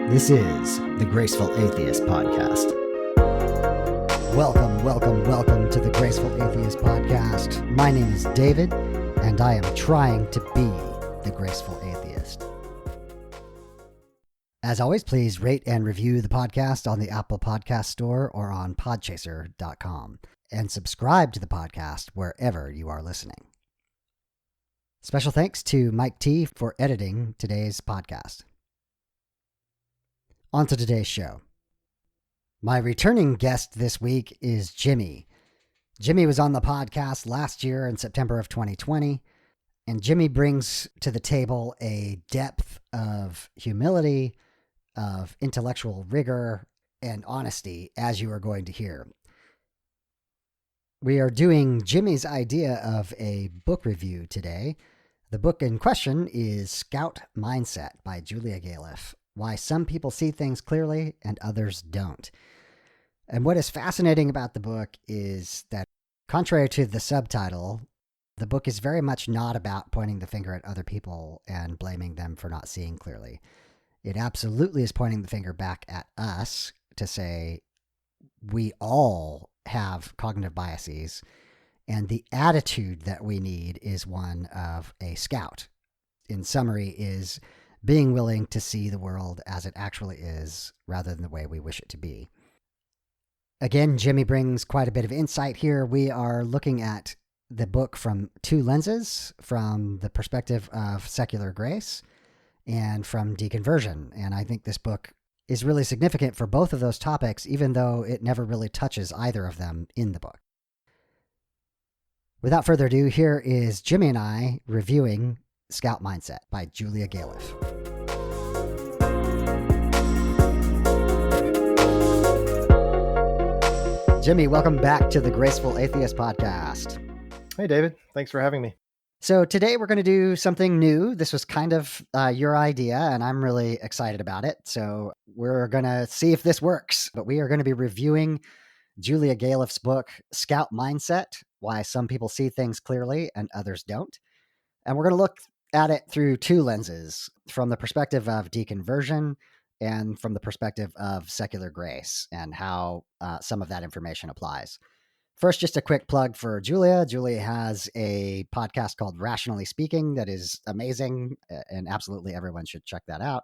This is the Graceful Atheist Podcast. Welcome to the Graceful Atheist Podcast. My name is David, and I am trying to be the Graceful Atheist. As always, please rate and review the podcast on the Apple Podcast Store or on podchaser.com, and subscribe to the podcast wherever you are listening. Special thanks to Mike T for editing today's podcast. On to today's show. My returning guest this week is Jimmy. Jimmy was on the podcast last year in September of 2020, and Jimmy brings to the table a depth of humility, of intellectual rigor, and honesty, as you are going to hear. We are doing Jimmy's idea of a book review today. The book in question is Scout Mindset by Julia Galef. Why some people see things clearly and others don't. And what is fascinating about the book is that, contrary to the subtitle, the book is very much not about pointing the finger at other people and blaming them for not seeing clearly. It absolutely is pointing the finger back at us to say we all have cognitive biases, and the attitude that we need is one of a scout. In summary, is being willing to see the world as it actually is rather than the way we wish it to be. Again, Jimmy brings quite a bit of insight here. We are looking at the book from two lenses, from the perspective of secular grace and from deconversion. And I think this book is really significant for both of those topics, even though it never really touches either of them in the book. Without further ado, here is Jimmy and I reviewing Scout Mindset by Julia Galef. Jimmy, welcome back to the Graceful Atheist Podcast. Hey, David. Thanks for having me. So today we're going to do something new. This was kind of your idea, and I'm really excited about it. So we're going to see if this works. But we are going to be reviewing Julia Galef's book, Scout Mindset, Why Some People See Things Clearly and Others Don't. And we're going to look at it through two lenses, from the perspective of deconversion and from the perspective of secular grace and how some of that information applies. First, just a quick plug for Julia. Julia has a podcast called Rationally Speaking that is amazing, and absolutely everyone should check that out.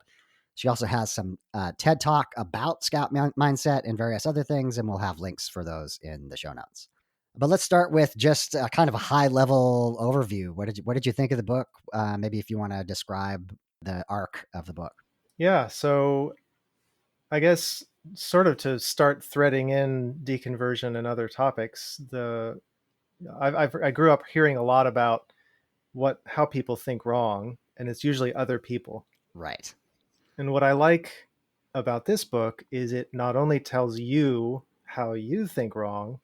She also has some TED Talk about Scout Mindset and various other things, and we'll have links for those in the show notes. But let's start with just kind of a high-level overview. What did you think of the book? Maybe if you want to describe the arc of the book. Yeah, so I guess sort of to start threading in deconversion and other topics, I grew up hearing a lot about how people think wrong, and it's usually other people. Right. And what I like about this book is it not only tells you how you think wrong,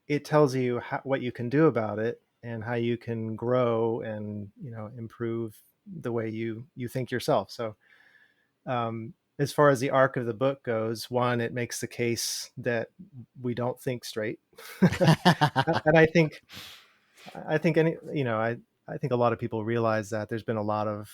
it tells you what you can do about it and how you can grow and, improve the way you think yourself. So as far as the arc of the book goes, one, it makes the case that we don't think straight. And I think I think a lot of people realize that there's been a lot of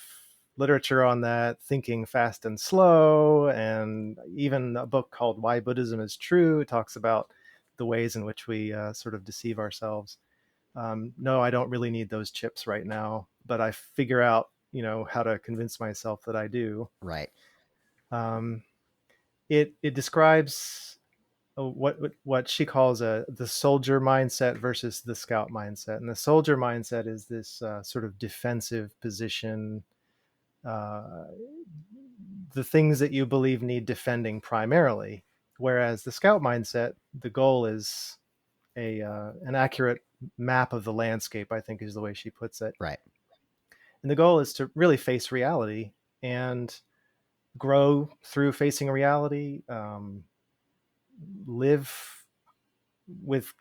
literature on that, Thinking Fast and Slow, and even a book called Why Buddhism is True talks about the ways in which we sort of deceive ourselves. No, I don't really need those chips right now, but I figure out, how to convince myself that I do. Right. It describes what she calls the soldier mindset versus the scout mindset. And the soldier mindset is this sort of defensive position, the things that you believe need defending primarily. Whereas the scout mindset, the goal is an accurate map of the landscape, I think is the way she puts it. Right. And the goal is to really face reality and grow through facing reality, live with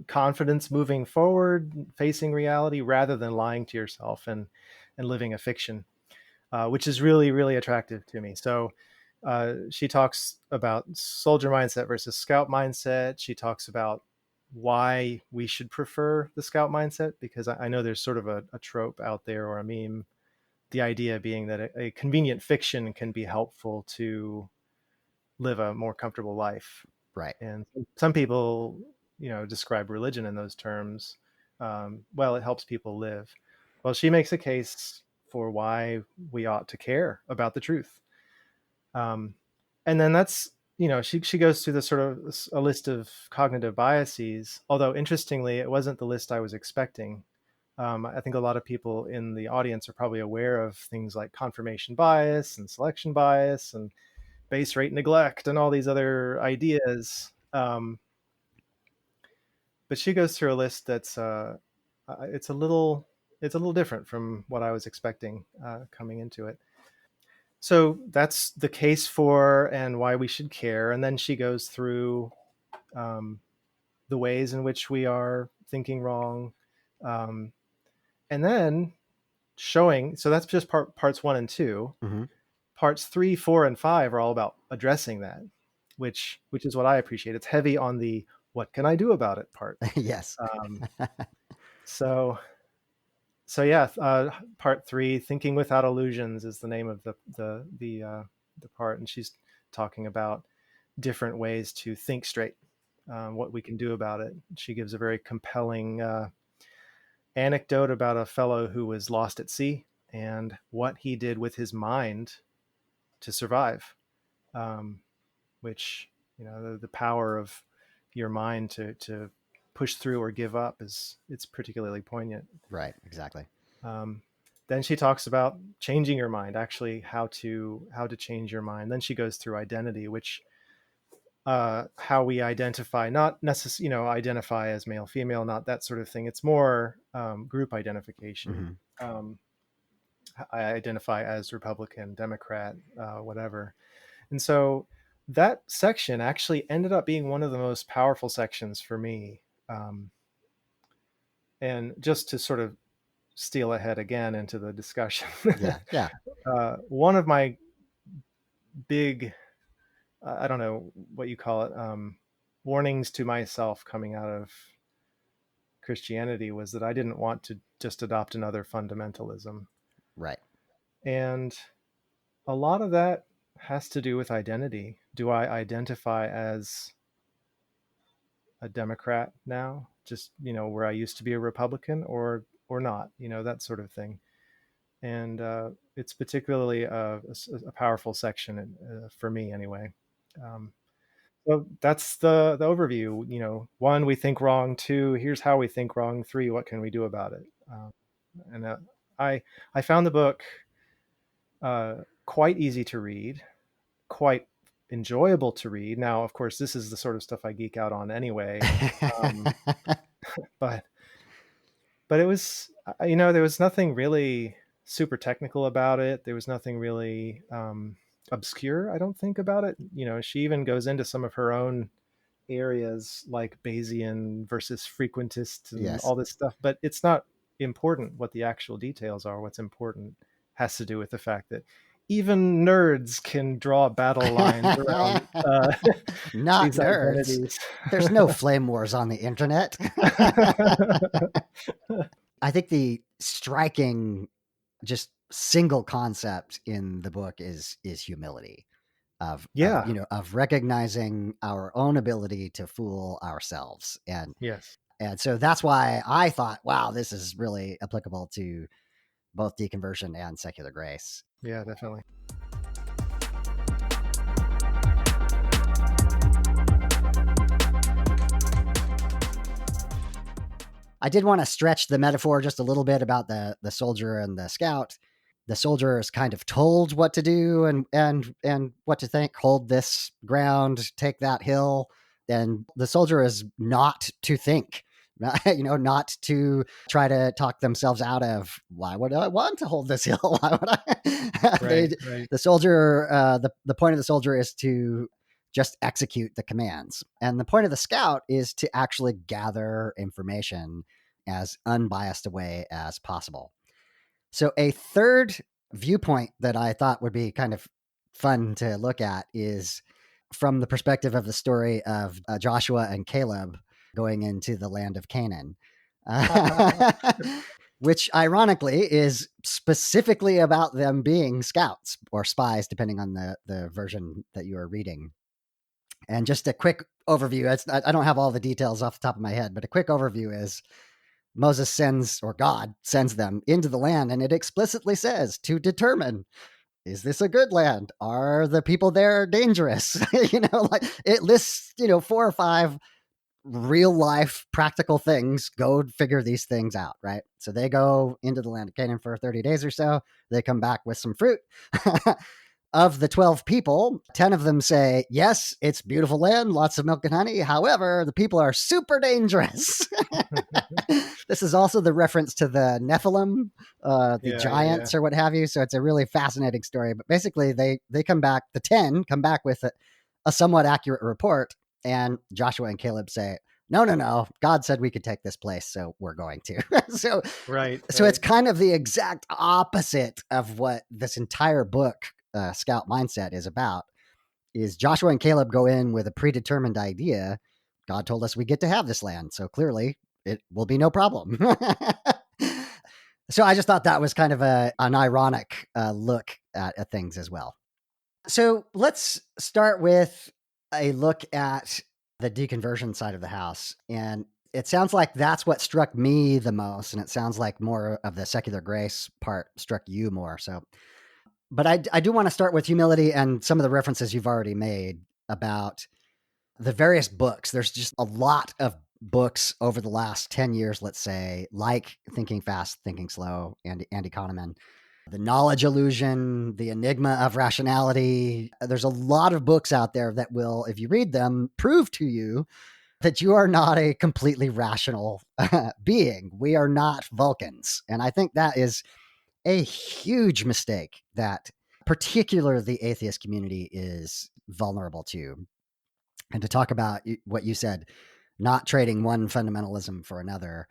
confidence moving forward, facing reality rather than lying to yourself and living a fiction, which is really, really attractive to me. So she talks about soldier mindset versus scout mindset. She talks about why we should prefer the scout mindset, because I know there's sort of a trope out there or a meme the idea being that a convenient fiction can be helpful to live a more comfortable life. Right. And some people, describe religion in those terms. Well, it helps people live. Well, she makes a case for why we ought to care about the truth. Um, and then that's, she goes through the sort of a list of cognitive biases, although interestingly, it wasn't the list I was expecting. I think a lot of people in the audience are probably aware of things like confirmation bias and selection bias and base rate neglect and all these other ideas. But she goes through a list that's it's a little different from what I was expecting coming into it. So that's the case for and why we should care. And then she goes through the ways in which we are thinking wrong, and then showing. So that's just parts 1 and 2. Mm-hmm. Parts 3, 4, and 5 are all about addressing that, which is what I appreciate. It's heavy on the "what can I do about it" part. Yes. So yeah, part 3, "Thinking Without Illusions," is the name of the part, and she's talking about different ways to think straight, what we can do about it. She gives a very compelling anecdote about a fellow who was lost at sea and what he did with his mind to survive, which, the power of your mind to push through or give up it's particularly poignant. Right. Exactly. Then she talks about changing your mind, actually how to change your mind. Then she goes through identity, which how we identify, not necessarily, identify as male, female, not that sort of thing. It's more group identification. Mm-hmm. I identify as Republican, Democrat, whatever. And so that section actually ended up being one of the most powerful sections for me. And just to sort of steal ahead again into the discussion, Yeah. one of my big, I don't know what you call it, warnings to myself coming out of Christianity was that I didn't want to just adopt another fundamentalism. Right. And a lot of that has to do with identity. Do I identify as a Democrat now, just, where I used to be a Republican, or not, that sort of thing. And it's particularly a powerful section for me anyway. So that's the overview. 1, we think wrong. 2, here's how we think wrong. 3, what can we do about it? And I found the book quite easy to read, quite enjoyable to read. Now, of course, this is the sort of stuff I geek out on anyway. But it was, there was nothing really super technical about it. There was nothing really obscure, I don't think, about it. She even goes into some of her own areas like Bayesian versus frequentist and Yes. all this stuff, but it's not important what the actual details are. What's important has to do with the fact that even nerds can draw battle lines around Not these nerds. identities. There's no flame wars on the internet. I think the striking, just single concept in the book is humility. Of recognizing our own ability to fool ourselves, and Yes. and so that's why I thought, wow, this is really applicable to both deconversion and secular grace. Yeah, definitely. I did want to stretch the metaphor just a little bit about the soldier and the scout. The soldier is kind of told what to do and what to think. Hold this ground, take that hill. And the soldier is not to think, not to try to talk themselves out of, why would I want to hold this hill? Why would I? Right. The soldier, the point of the soldier is to just execute the commands. And the point of the scout is to actually gather information as unbiased a way as possible. So a third viewpoint that I thought would be kind of fun to look at is from the perspective of the story of Joshua and Caleb going into the land of Canaan. which ironically is specifically about them being scouts or spies, depending on the version that you are reading. And just a quick overview. I don't have all the details off the top of my head, but a quick overview is Moses sends, or God sends them into the land, and it explicitly says to determine, is this a good land? Are the people there dangerous? Like it lists, 4 or 5 real life practical things. Go figure these things out, right? So they go into the land of Canaan for 30 days or so. They come back with some fruit. Of the 12 people, 10 of them say, yes, it's beautiful land, lots of milk and honey. However, the people are super dangerous. This is also the reference to the Nephilim, the giants or what have you. So it's a really fascinating story. But basically, they come back, the 10 come back with a somewhat accurate report. And Joshua and Caleb say, no, God said we could take this place, so we're going to. So it's kind of the exact opposite of what this entire book, Scout Mindset, is about. Is Joshua and Caleb go in with a predetermined idea. God told us we get to have this land, so clearly it will be no problem. So I just thought that was kind of an ironic look at things as well. So let's start with a look at the deconversion side of the house. And it sounds like that's what struck me the most. And it sounds like more of the secular grace part struck you more. So, but I do want to start with humility and some of the references you've already made about the various books. There's just a lot of books over the last 10 years, let's say, like Thinking Fast, Thinking Slow, and Andy Kahneman. The Knowledge Illusion, The Enigma of Rationality. There's a lot of books out there that will, if you read them, prove to you that you are not a completely rational being. We are not Vulcans. And I think that is a huge mistake that particularly the atheist community is vulnerable to. And to talk about what you said, not trading one fundamentalism for another,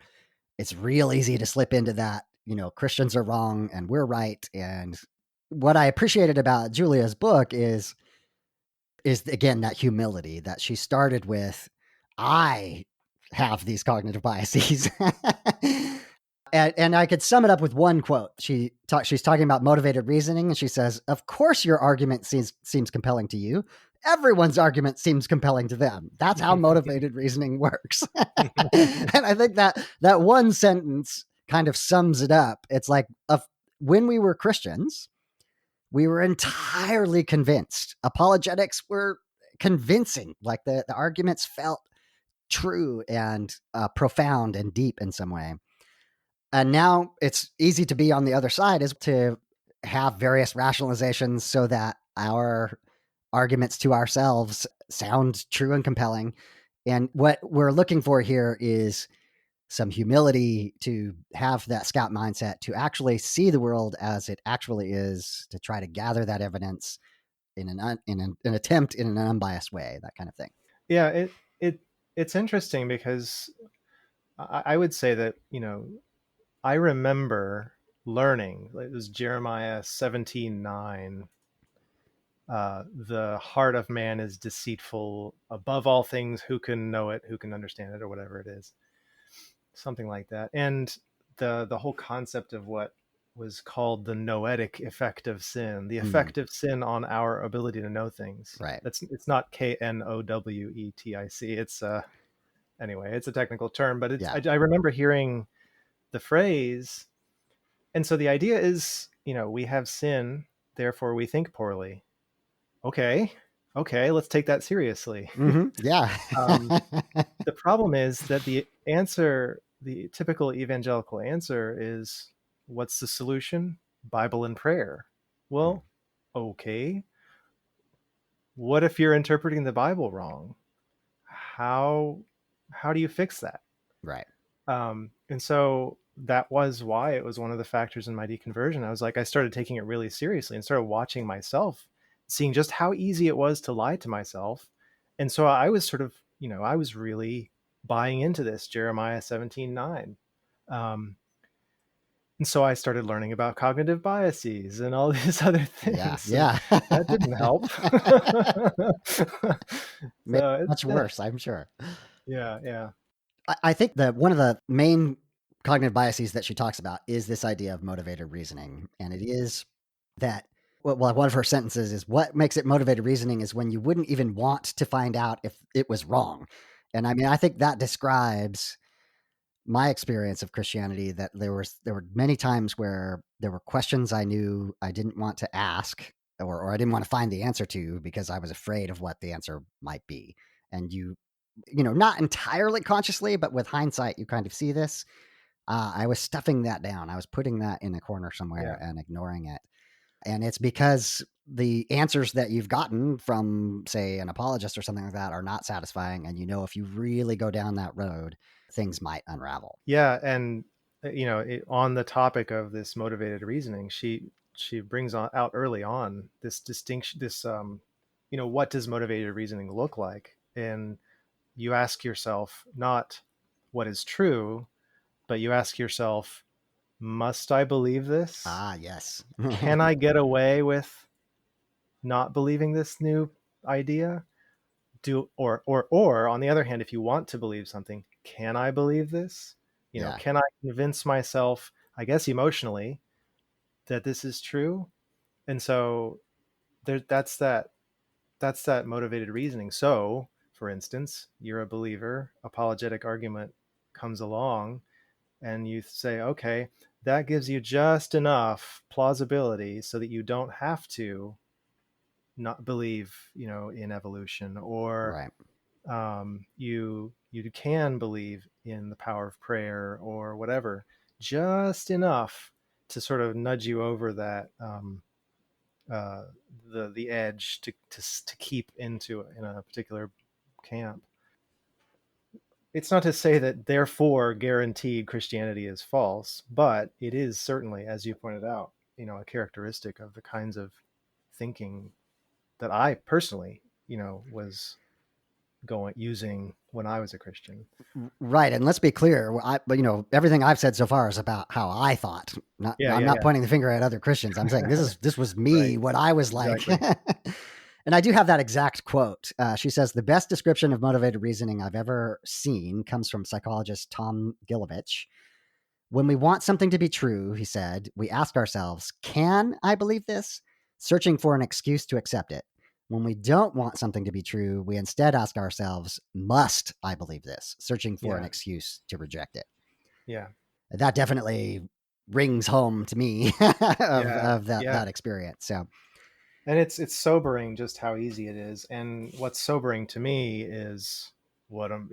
it's real easy to slip into that. Christians are wrong and we're right. And what I appreciated about Julia's book is again, that humility that she started with. I have these cognitive biases. And I could sum it up with one quote. She's talking about motivated reasoning, and she says, of course your argument seems compelling to you. Everyone's argument seems compelling to them. That's how motivated reasoning works. And I think that one sentence kind of sums it up. It's like, when we were Christians, we were entirely convinced. Apologetics were convincing. Like the arguments felt true and profound and deep in some way. And now it's easy to be on the other side, is to have various rationalizations so that our arguments to ourselves sound true and compelling. And what we're looking for here is some humility to have that scout mindset, to actually see the world as it actually is, to try to gather that evidence in an attempt in an unbiased way, that kind of thing. Yeah, it's interesting because I would say that, I remember learning, it was Jeremiah 17:9. The heart of man is deceitful above all things. Who can know it? Who can understand it? Or whatever it is, something like that. And the whole concept of what was called the noetic effect of sin, the effect of sin on our ability to know things. Right. It's not KNOWETIC. It's anyway, it's a technical term, but I remember hearing the phrase. And so the idea is, we have sin, therefore we think poorly. Okay, let's take that seriously. Yeah. The problem is that the typical evangelical answer is, what's the solution? Bible and prayer. Well, okay. What if you're interpreting the Bible wrong? How do you fix that? Right. And so that was why it was one of the factors in my deconversion. I started taking it really seriously and started watching myself, seeing just how easy it was to lie to myself. And so I was sort of, I was really buying into this Jeremiah 17:9. And so I started learning about cognitive biases and all these other things. Yeah. That didn't help. Much worse, I'm sure. Yeah. I think that one of the main cognitive biases that she talks about is this idea of motivated reasoning. And it is that, well, one of her sentences is, what makes it motivated reasoning is when you wouldn't even want to find out if it was wrong. And I mean, I think that describes my experience of Christianity, that there were many times where there were questions I knew I didn't want to ask, or I didn't want to find the answer to, because I was afraid of what the answer might be. And not entirely consciously, but with hindsight, you kind of see this. I was stuffing that down. I was putting that in a corner somewhere Yeah. and ignoring it. And it's because the answers that you've gotten from, say, an apologist or something like that are not satisfying. And if you really go down that road, things might unravel. Yeah, and on the topic of this motivated reasoning, she brings out early on this distinction, this what does motivated reasoning look like? And you ask yourself not what is true, but you ask yourself, must I believe this? Ah, yes. Can I get away with not believing this new idea? Or on the other hand, if you want to believe something, can I believe this? Yeah. Can I convince myself, I guess emotionally, that this is true? And so that's that motivated reasoning. So, for instance, you're a believer, apologetic argument comes along, and you say, okay, that gives you just enough plausibility so that you don't have to not believe, in evolution, or Right. you can believe in the power of prayer or whatever, just enough to sort of nudge you over that uh, the edge to keep into in a particular camp. It's not to say that therefore guaranteed Christianity is false, but it is certainly, as you pointed out, a characteristic of the kinds of thinking that I personally, was using when I was a Christian. Right. And let's be clear. But everything I've said so far is about how I thought. Yeah, I'm yeah, not yeah. pointing the finger at other Christians. I'm saying this was me, Right. what I was like. Exactly. And I do have that exact quote. She says, the best description of motivated reasoning I've ever seen comes from psychologist Tom Gilovich. When we want something to be true, he said, we ask ourselves, can I believe this? Searching for an excuse to accept it. When we don't want something to be true, we instead ask ourselves, must I believe this? Searching for an Yeah. excuse to reject it. Yeah. That definitely rings home to me Yeah. of Yeah. that experience. So, And it's sobering just how easy it is. And what's sobering to me is what I'm,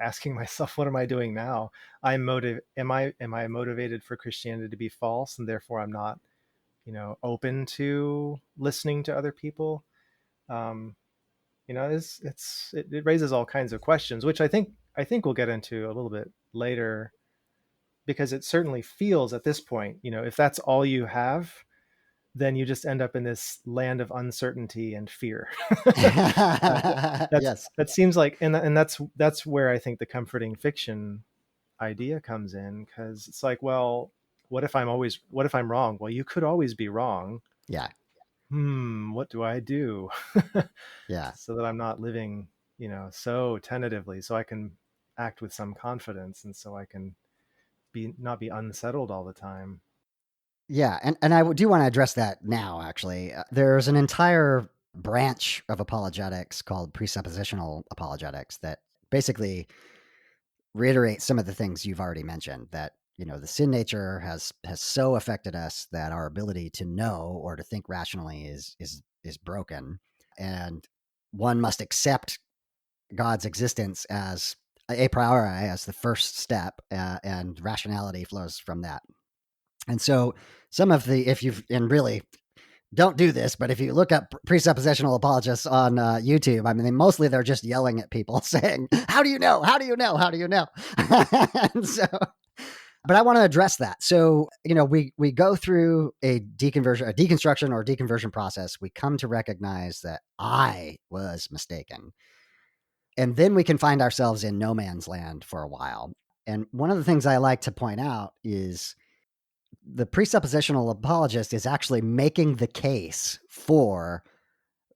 asking myself, what am I doing now? Am I motivated for Christianity to be false, and therefore I'm not, open to listening to other people? Um, it raises all kinds of questions, which I think we'll get into a little bit later, because it certainly feels at this point, if that's all you have, then you just end up in this land of uncertainty and fear. yes. That seems like, and that's where I think the comforting fiction idea comes in, because it's like, well, what if I'm wrong? Well, you could always be wrong. Yeah. What do I do? Yeah. So that I'm not living, so tentatively, so I can act with some confidence, and so I can not be unsettled all the time. Yeah, and I do want to address that now, actually. There's an entire branch of apologetics called presuppositional apologetics that basically reiterates some of the things you've already mentioned, that the sin nature has so affected us that our ability to know or to think rationally is broken, and one must accept God's existence as a priori, as the first step, and rationality flows from that. And so some of the, if you've, and really don't do this, but if you look up presuppositional apologists on YouTube, I mean, they're just yelling at people saying, how do you know? How do you know? How do you know? And so, but I want to address that. So, we go through a deconstruction or deconversion process. We come to recognize that I was mistaken. And then we can find ourselves in no man's land for a while. And one of the things I like to point out is the presuppositional apologist is actually making the case for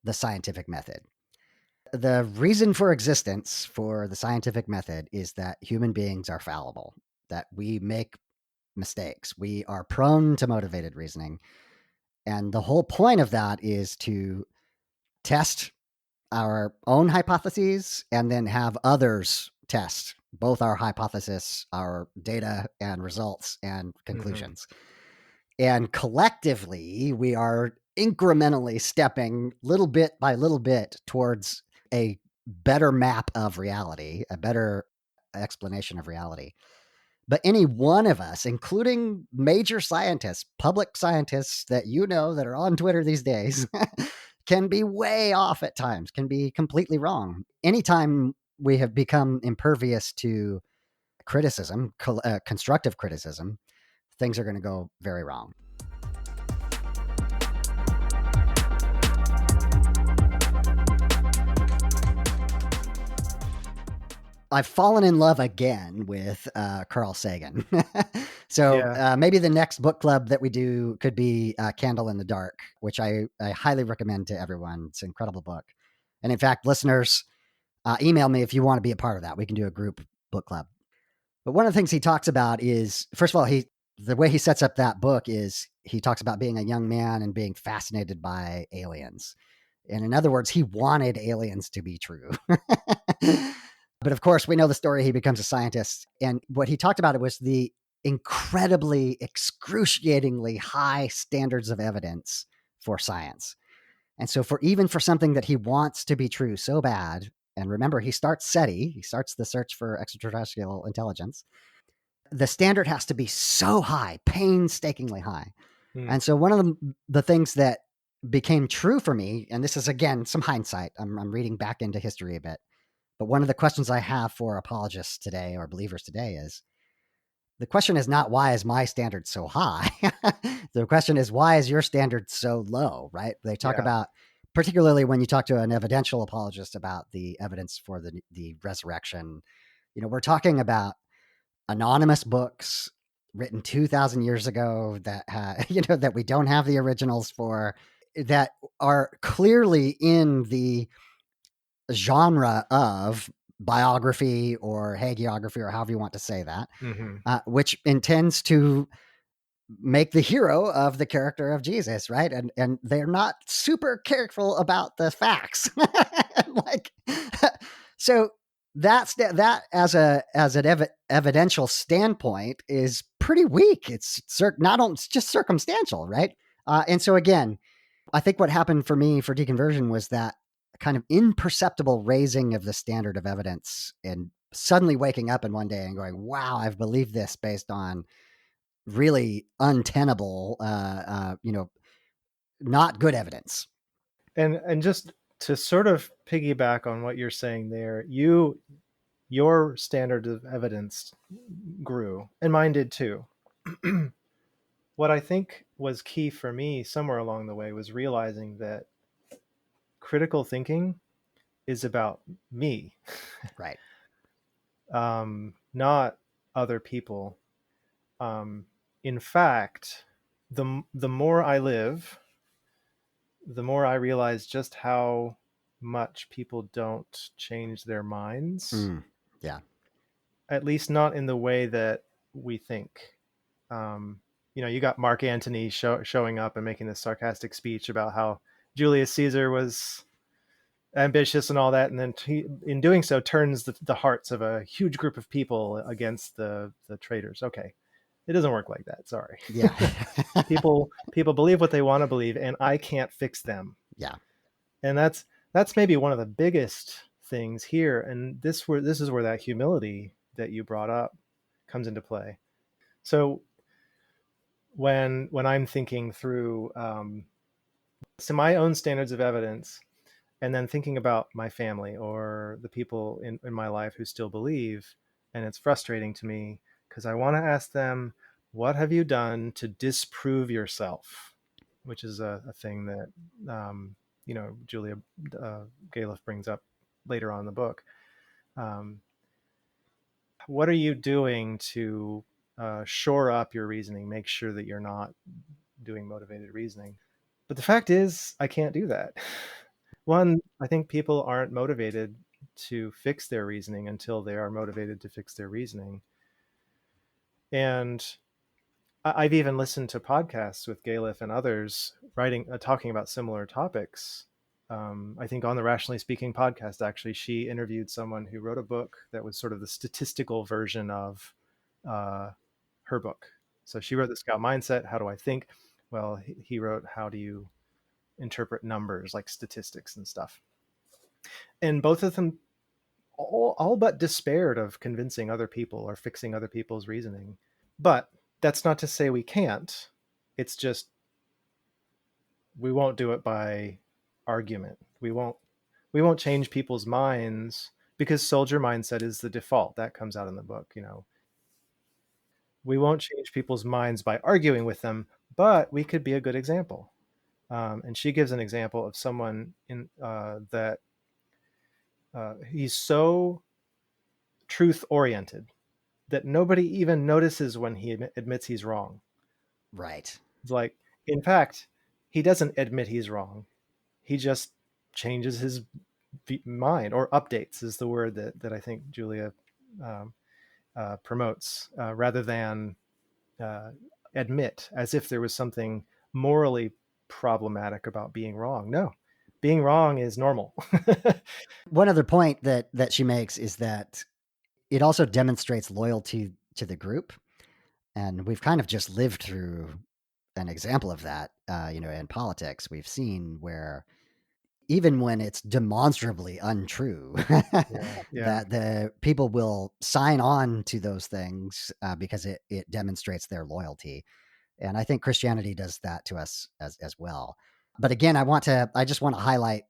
the scientific method. The reason for existence for the scientific method is that human beings are fallible. that we make mistakes. We are prone to motivated reasoning. And the whole point of that is to test our own hypotheses and then have others test both our hypothesis, our data and results and conclusions. And collectively, we are incrementally stepping little bit by little bit towards a better map of reality, a better explanation of reality. But any one of us, including major scientists, public scientists that that are on Twitter these days, can be way off at times, can be completely wrong. Anytime we have become impervious to criticism, constructive criticism, things are going to go very wrong. I've fallen in love again with Carl Sagan. So Yeah. maybe the next book club that we do could be Candle in the Dark, which I highly recommend to everyone. It's an incredible book. And in fact, listeners, email me if you want to be a part of that. We can do a group book club. But one of the things he talks about is, first of all, the way he sets up that book is he talks about being a young man and being fascinated by aliens. And in other words, he wanted aliens to be true. But of course, we know the story. He becomes a scientist. And what he talked about it was the incredibly, excruciatingly high standards of evidence for science. And so even for something that he wants to be true so bad, and remember, he starts SETI, he starts the search for extraterrestrial intelligence, the standard has to be so high, painstakingly high. And so one of the things that became true for me, and this is again some hindsight, I'm reading back into history a bit, but one of the questions I have for apologists today or believers today is, the question is not why is my standard so high? The question is, why is your standard so low, right? They talk about, particularly when you talk to an evidential apologist about the evidence for the resurrection, we're talking about anonymous books written 2,000 years ago that, that we don't have the originals for, that are clearly in the genre of biography or hagiography, or however you want to say that, which intends to make the hero of the character of Jesus, right? And they're not super careful about the facts. Like, so that as an evidential standpoint is pretty weak. It's it's just circumstantial, right? And so again, I think what happened for me for deconversion was that kind of imperceptible raising of the standard of evidence, and suddenly waking up in one day and going, wow, I've believed this based on really untenable, not good evidence. And just to sort of piggyback on what you're saying there, your standard of evidence grew, and mine did too. What I think was key for me somewhere along the way was realizing that critical thinking is about me, Right. not other people. In fact, the more I live, the more I realize just how much people don't change their minds. Yeah. At least not in the way that we think. You got Mark Antony showing up and making this sarcastic speech about how Julius Caesar was ambitious and all that, and then in doing so turns the hearts of a huge group of people against the traitors. Okay, it doesn't work like that. Sorry. Yeah. people believe what they want to believe, and I can't fix them. Yeah. And that's maybe one of the biggest things here. And this is where that humility that you brought up comes into play. So when I'm thinking through my own standards of evidence, and then thinking about my family or the people in my life who still believe, and it's frustrating to me because I want to ask them, what have you done to disprove yourself? Which is a thing that Julia Galef brings up later on in the book. What are you doing to shore up your reasoning, make sure that you're not doing motivated reasoning? But the fact is, I can't do that. One, I think people aren't motivated to fix their reasoning until they are motivated to fix their reasoning. And I've even listened to podcasts with Galef and others writing, talking about similar topics. I think on the Rationally Speaking podcast, actually, she interviewed someone who wrote a book that was sort of the statistical version of uh, her book. So she wrote The Scout Mindset. How do I think? Well, he wrote, how do you interpret numbers, like statistics and stuff. And both of them all but despaired of convincing other people or fixing other people's reasoning. But that's not to say we can't. It's just we won't do it by argument. We won't change people's minds, because soldier mindset is the default. That comes out in the book, you know. We won't change people's minds by arguing with them, but we could be a good example. And she gives an example of someone in that he's so truth oriented that nobody even notices when he admits he's wrong. Right. It's like, in fact, he doesn't admit he's wrong. He just changes his mind, or updates is the word that I think Julia um, promotes, rather than uh, admit, as if there was something morally problematic about being wrong. No, being wrong is normal. One other point that she makes is that it also demonstrates loyalty to the group, and we've kind of just lived through an example of that. In politics, we've seen where even when it's demonstrably untrue, Yeah, yeah, that the people will sign on to those things because it demonstrates their loyalty. And I think Christianity does that to us as well. But again, I just want to highlight,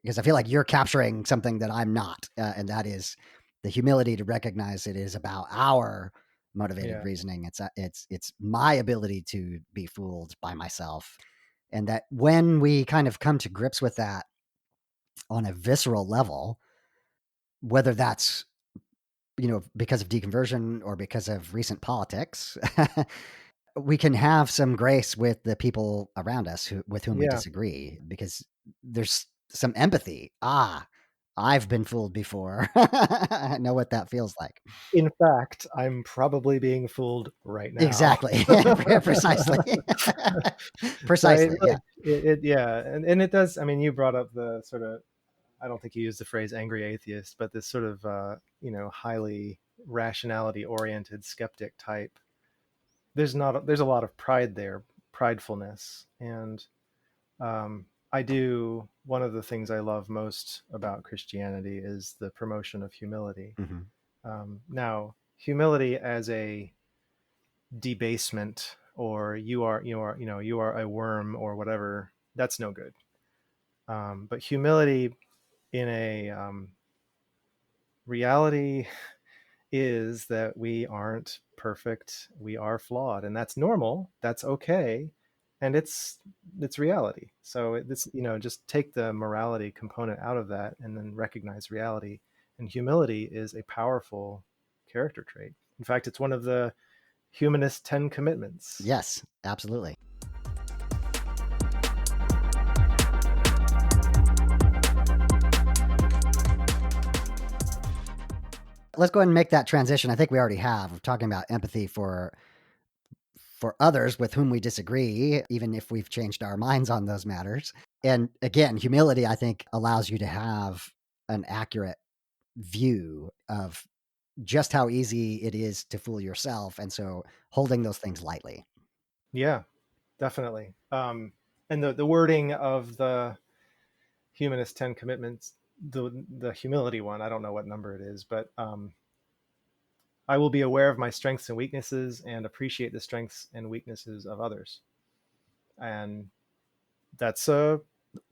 because I feel like you're capturing something that I'm not, and that is the humility to recognize it is about our motivated yeah, reasoning. It's my ability to be fooled by myself, and that when we kind of come to grips with that on a visceral level, whether that's because of deconversion or because of recent politics, we can have some grace with the people around us with whom we yeah. disagree, because there's some empathy. I've been fooled before. I know what that feels like. In fact, I'm probably being fooled right now. Exactly. Precisely. No, it Precisely. Yeah. really, yeah, and it does. I mean, you brought up the sort of, I don't think you used the phrase angry atheist, but this sort of, highly rationality oriented skeptic type. There's a lot of pride there, pridefulness. And I do, one of the things I love most about Christianity is the promotion of humility. Hmm. Now, humility as a debasement, or you are a worm or whatever, that's no good. But humility in a reality is that we aren't perfect, we are flawed, and that's normal, that's okay, and it's reality. So this, just take the morality component out of that and then recognize reality. And humility is a powerful character trait. In fact, it's one of the humanist 10 commitments. Yes, absolutely. Let's go ahead and make that transition. I think we already have. We're talking about empathy for others with whom we disagree, even if we've changed our minds on those matters. And again, humility, I think, allows you to have an accurate view of just how easy it is to fool yourself. And so holding those things lightly. Yeah, definitely. And the wording of the humanist 10 commitments, the humility one, I don't know what number it is, but I will be aware of my strengths and weaknesses and appreciate the strengths and weaknesses of others. And that's a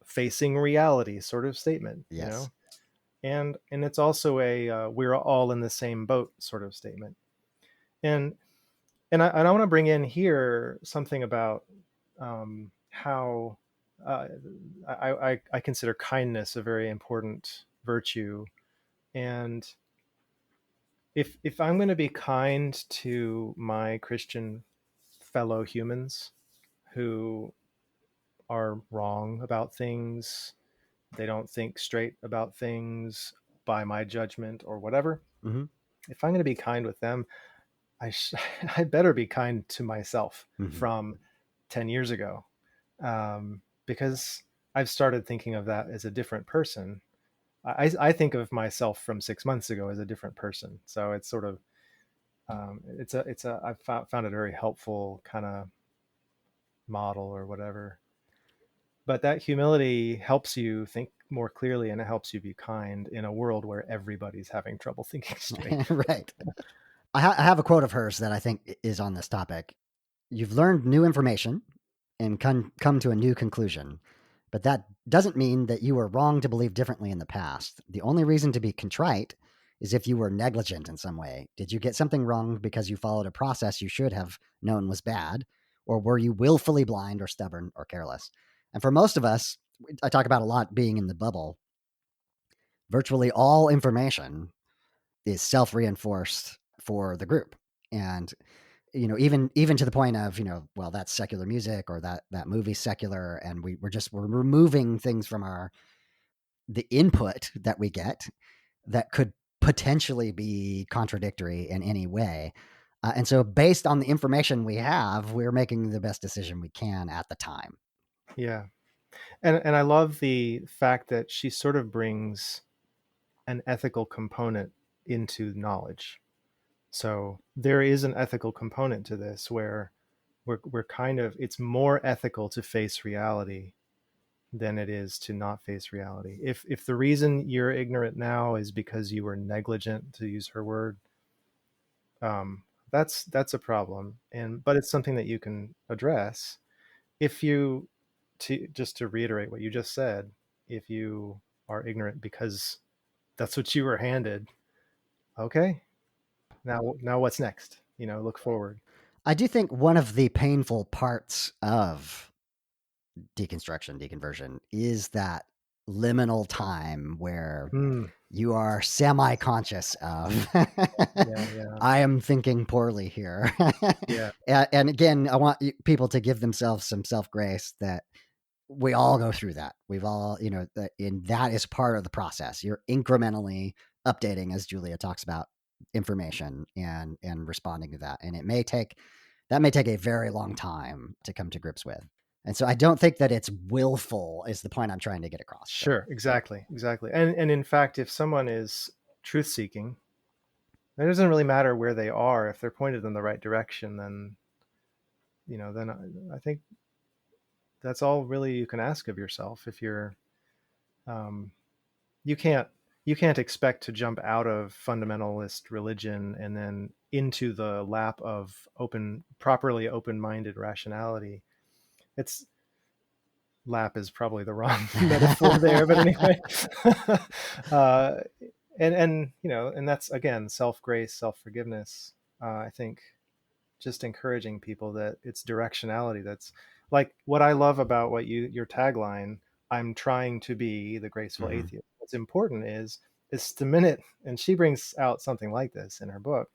facing reality sort of statement, Yes. and it's also a we're all in the same boat sort of statement. And I want to bring in here something about how uh, I consider kindness a very important virtue. And if I'm going to be kind to my Christian fellow humans who are wrong about things, they don't think straight about things by my judgment or whatever, Hmm. if I'm going to be kind with them, I better be kind to myself Hmm. from 10 years ago, because I've started thinking of that as a different person. I think of myself from 6 months ago as a different person. So it's sort of, I've found it a very helpful kind of model or whatever. But that humility helps you think more clearly, and it helps you be kind in a world where everybody's having trouble thinking straight. Right. I have a quote of hers that I think is on this topic. You've learned new information and come to a new conclusion, but that doesn't mean that you were wrong to believe differently in the past. The only reason to be contrite is if you were negligent in some way. Did you get something wrong because you followed a process you should have known was bad? Or were you willfully blind or stubborn or careless? And for most of us, I talk about a lot being in the bubble. Virtually all information is self reinforced for the group. And even to the point of, well, that's secular music, or that movie's secular, and we're removing things from the input that we get that could potentially be contradictory in any way. And so based on the information we have, we're making the best decision we can at the time. Yeah. And I love the fact that she sort of brings an ethical component into knowledge. So there is an ethical component to this where we're kind of, it's more ethical to face reality than it is to not face reality. If the reason you're ignorant now is because you were negligent, to use her word, that's a problem. But it's something that you can address if you, to just to reiterate what you just said, if you are ignorant because that's what you were handed, okay, now what's next? Look forward. I do think one of the painful parts of deconstruction, deconversion, is that liminal time where Mm, you are semi-conscious of yeah, yeah, I am thinking poorly here. yeah, And again, I want people to give themselves some self-grace that we all go through that. We've all, and that is part of the process. You're incrementally updating, as Julia talks about, information and responding to that. And that may take a very long time to come to grips with. And so I don't think that it's willful is the point I'm trying to get across. But sure, exactly. And in fact, if someone is truth seeking, it doesn't really matter where they are. If they're pointed in the right direction, then then I think that's all really you can ask of yourself. If you're, um, you can't you can't expect to jump out of fundamentalist religion and then into the lap of properly open-minded rationality. It's Lap is probably the wrong metaphor there, but anyway. uh, and that's again self-grace, self-forgiveness. I think just encouraging people that it's directionality. That's like what I love about your tagline, I'm trying to be the graceful mhm, atheist. What's important is the minute, and she brings out something like this in her book,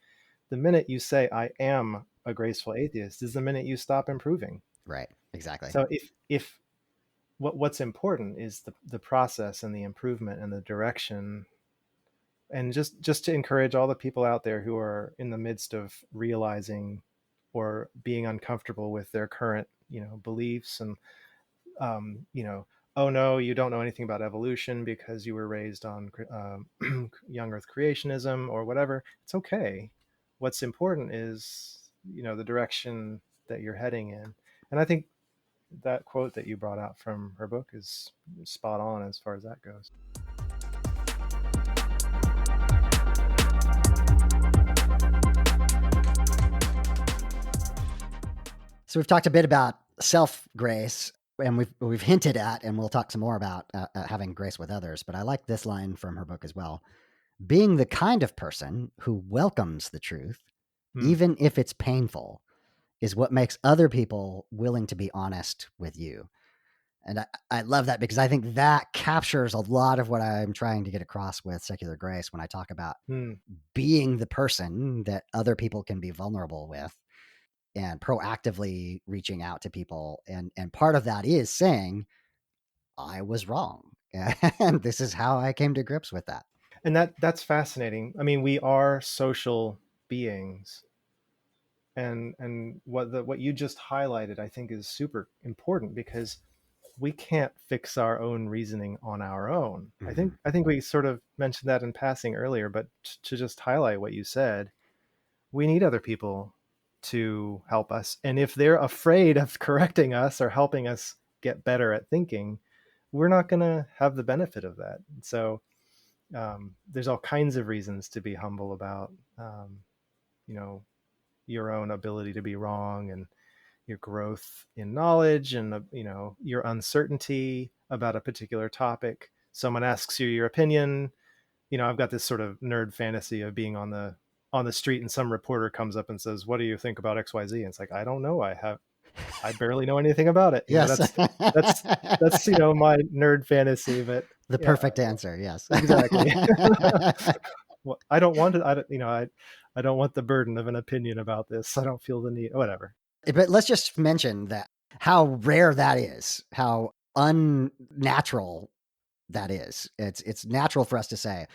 the minute you say I am a graceful atheist is the minute you stop improving. right, exactly. So if what's important is the process and the improvement and the direction, and just to encourage all the people out there who are in the midst of realizing or being uncomfortable with their current beliefs, and oh no, you don't know anything about evolution because you were raised on young earth creationism or whatever. It's okay. What's important is the direction that you're heading in. And I think that quote that you brought out from her book is spot on as far as that goes. So we've talked a bit about self grace, and we've hinted at, and we'll talk some more about having grace with others. But I like this line from her book as well: being the kind of person who welcomes the truth, Mm, even if it's painful, is what makes other people willing to be honest with you. And I love that because I think that captures a lot of what I'm trying to get across with secular grace when I talk about mm, being the person that other people can be vulnerable with and proactively reaching out to people. And part of that is saying, I was wrong. And this is how I came to grips with that. and that's fascinating. I mean, we are social beings, And what you just highlighted, I think, is super important, because we can't fix our own reasoning on our own. Mhm. I think we sort of mentioned that in passing earlier, but to just highlight what you said, we need other people to help us. And if they're afraid of correcting us or helping us get better at thinking, we're not going to have the benefit of that. So there's all kinds of reasons to be humble about, you know, your own ability to be wrong, and your growth in knowledge, and your uncertainty about a particular topic. Someone asks you your opinion. I've got this sort of nerd fantasy of being on the street, and some reporter comes up and says, "What do you think about XYZ?" And it's like, I don't know. I barely know anything about it. Yes. That's my nerd fantasy. But The yeah, perfect answer. Yes. exactly. Well, I don't want to. I don't. I don't want the burden of an opinion about this. I don't feel the need. Whatever. But let's just mention that how rare that is, how unnatural that is. It's natural for us to say,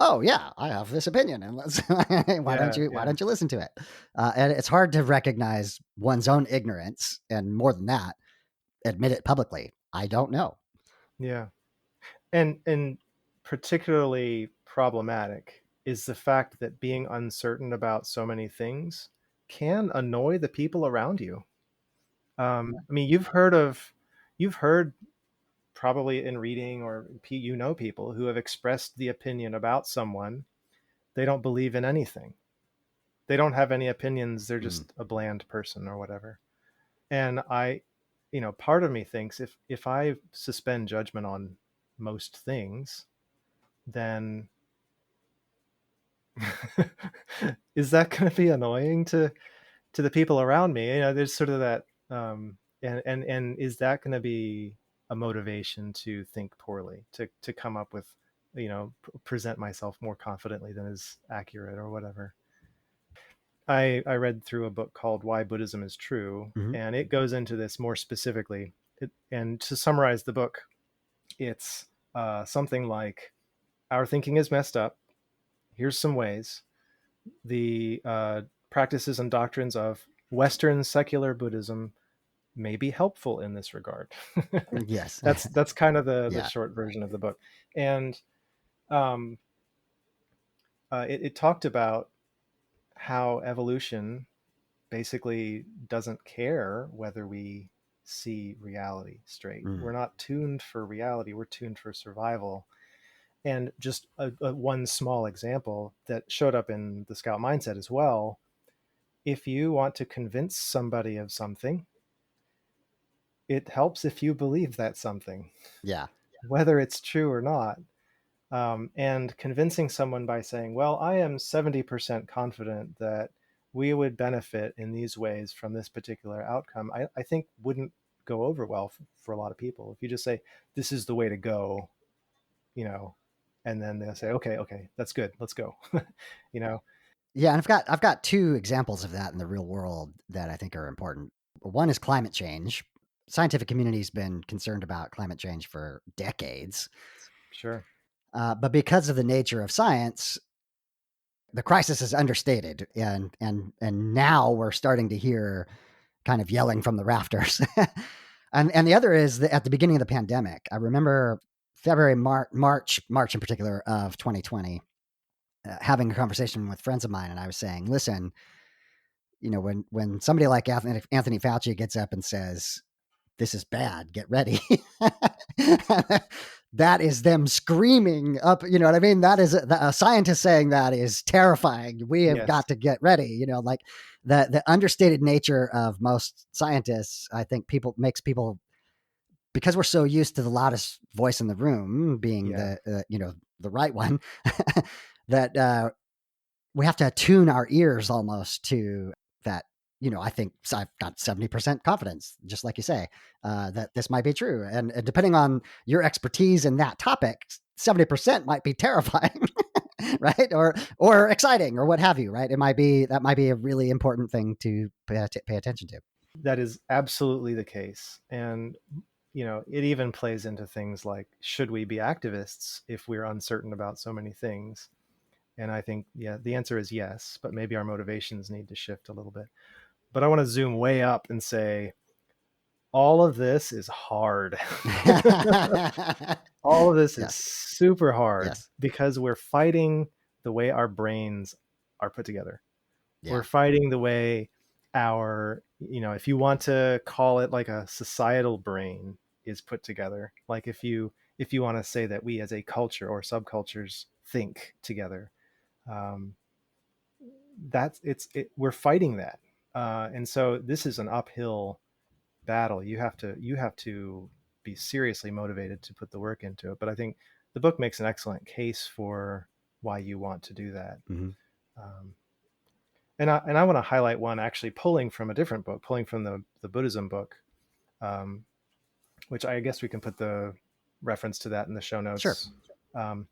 "Oh yeah, I have this opinion, and let's Yeah. why Yeah. don't you listen to it?" And it's hard to recognize one's own ignorance, and more than that, admit it publicly. I don't know. Yeah. And particularly problematic is the fact that being uncertain about so many things can annoy the people around you. I mean, you've heard probably in reading, or people who have expressed the opinion about someone, they don't believe in anything. They don't have any opinions. They're Mm, just a bland person or whatever. And part of me thinks, if I suspend judgment on most things, then is that going to be annoying to the people around me? There's sort of that, and is that going to be a motivation to think poorly, to come up with, present myself more confidently than is accurate or whatever. I read through a book called Why Buddhism is True, mhm. and it goes into this more specifically. And to summarize the book, it's something like, our thinking is messed up. Here's some ways. The practices and doctrines of Western secular Buddhism may be helpful in this regard. Yes. That's kind of the Yeah. short version of the book. And um, it talked about how evolution basically doesn't care whether we see reality straight. Mm, We're not tuned for reality, we're tuned for survival. And just one small example that showed up in the Scout Mindset as well: if you want to convince somebody of something, it helps if you believe that something, yeah. whether it's true or not. And convincing someone by saying, "Well, I am 70% confident that we would benefit in these ways from this particular outcome," I think wouldn't go over well for a lot of people. If you just say, "This is the way to go," you know, and then they'll say, "Okay, okay, that's good, let's go." you know, Yeah, and I've got two examples of that in the real world that I think are important. One is climate change. Scientific community's been concerned about climate change for decades, sure. but because of the nature of science, the crisis is understated, and now we're starting to hear kind of yelling from the rafters. And the other is that at the beginning of the pandemic, I remember February, March in particular of 2020, having a conversation with friends of mine, and I was saying, listen, when somebody like Anthony Fauci gets up and says, "This is bad, get ready," that is them screaming up. You know what I mean? That is a scientist saying that is terrifying. We have Yes. got to get ready. Like the understated nature of most scientists, I think makes people, because we're so used to the loudest voice in the room being Yeah. the right one, that we have to attune our ears almost to that. I think I've got 70% confidence, just like you say, that this might be true. And depending on your expertise in that topic, 70% might be terrifying, right? Or exciting, or what have you, right? That might be a really important thing to pay attention to. That is absolutely the case. And it even plays into things like, should we be activists if we're uncertain about so many things? And I think, yeah, the answer is yes, but maybe our motivations need to shift a little bit. but I want to zoom way up and say all of this is hard. All of this is Yes. super hard Yes. because we're fighting the way our brains are put together. We're Yeah. fighting the way our, if you want to call it like a societal brain is put together, like if you want to say that we as a culture or subcultures think together, um, we're fighting that, and so this is an uphill battle. You have to be seriously motivated to put the work into it. But I think the book makes an excellent case for why you want to do that. Mm-hmm. Um, and I want to highlight one actually pulling from a different book, pulling from the Buddhism book, um, which I guess we can put the reference to that in the show Sure. notes. Um,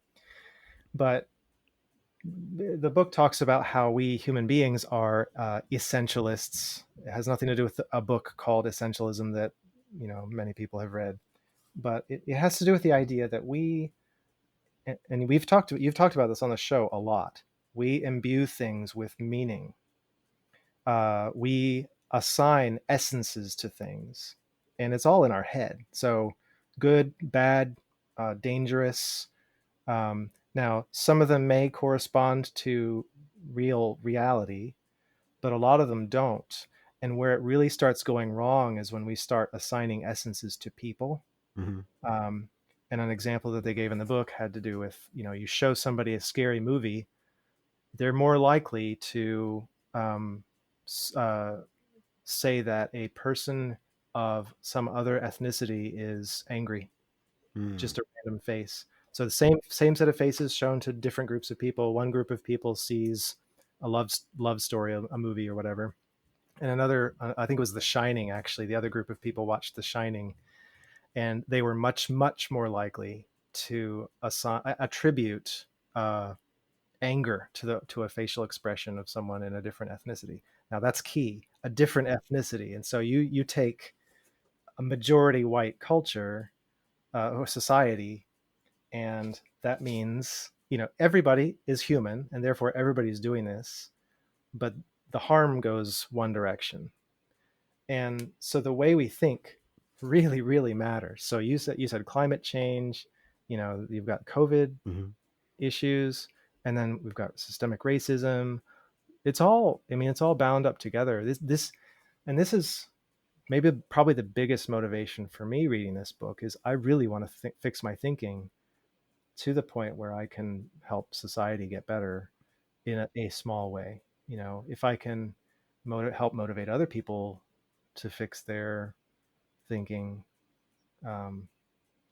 but the book talks about how we human beings are essentialists. It has nothing to do with a book called Essentialism that many people have read, but it has to do with the idea that and you've talked about this on the show a lot. We imbue things with meaning. We assign essences to things, and it's all in our head. So good, bad, dangerous. Now, some of them may correspond to real reality, but a lot of them don't. And where it really starts going wrong is when we start assigning essences to people. Mm-hmm. Um, and an example that they gave in the book had to do with, you show somebody a scary movie, they're more likely to um, uh, say that a person of some other ethnicity is angry, Mm. just a random face. So the same set of faces shown to different groups of people. One group of people sees a love story, a movie or whatever, and another, I think it was The Shining. Actually, the other group of people watched The Shining, and they were much more likely to attribute anger to a facial expression of someone in a different ethnicity. Now that's key, a different ethnicity. And so you take a majority white culture or society, and that means everybody is human, and therefore everybody's doing this, but the harm goes one direction. And so the way we think really matters. So you said climate change, you've got COVID Mm-hmm. issues, and then we've got systemic racism. It's all bound up together. This is maybe probably the biggest motivation for me reading this book is I really want to fix my thinking to the point where I can help society get better in a small way. If I can help motivate other people to fix their thinking, um,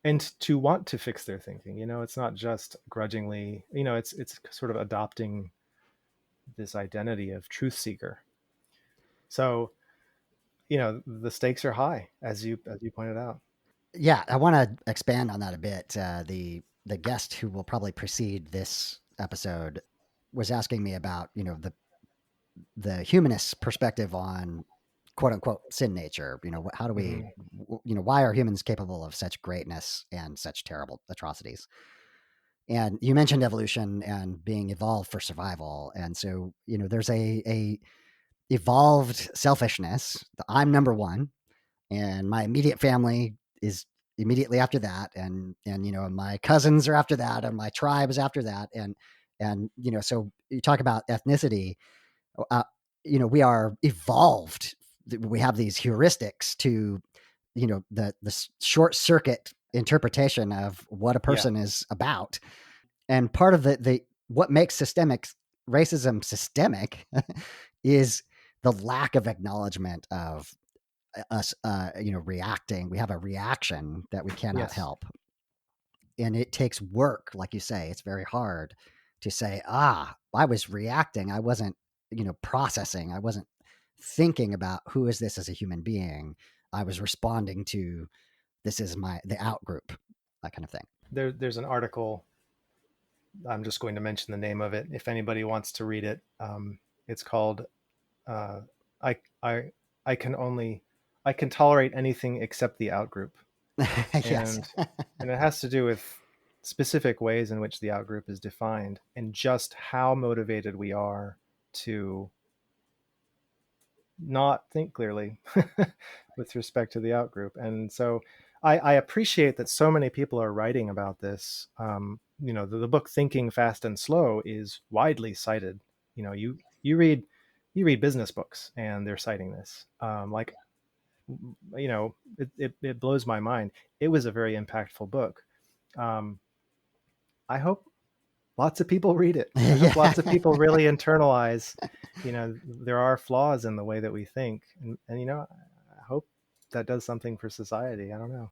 and to want to fix their thinking. It's not just grudgingly. It's sort of adopting this identity of truth seeker. So the stakes are high, as you pointed out. Yeah, I want to expand on that a bit. The guest who will probably precede this episode was asking me about the humanist perspective on quote unquote sin nature. How do we, Hmm. why are humans capable of such greatness and such terrible atrocities? And you mentioned evolution and being evolved for survival, and so there's a evolved selfishness. I'm number one, and my immediate family is immediately after that, and my cousins are after that, and my tribe is after that, and so you talk about ethnicity. uh, we are evolved. We have these heuristics to the short circuit interpretation of what a Yeah. person is about. And part of the what makes systemic racism systemic is the lack of acknowledgement of us reacting. We have a reaction that we cannot Yes. help, and it takes work. Like you say, it's very hard to say, I was reacting, I wasn't processing, I wasn't thinking about who is this as a human being. I was responding to, this is the out group, that kind of thing. There's an article. I'm just going to mention the name of it if anybody wants to read it. It's called uh, I I I can only I can tolerate anything except the outgroup, Yes. and it has to do with specific ways in which the outgroup is defined and just how motivated we are to not think clearly with respect to the outgroup. And so I appreciate that so many people are writing about this. The book Thinking Fast and Slow is widely cited. You read business books and they're citing this. It blows my mind. It was a very impactful book. Um, I hope lots of people read it. I hope Yeah. lots of people really internalize, there are flaws in the way that we think. And I hope that does something for society. I don't know.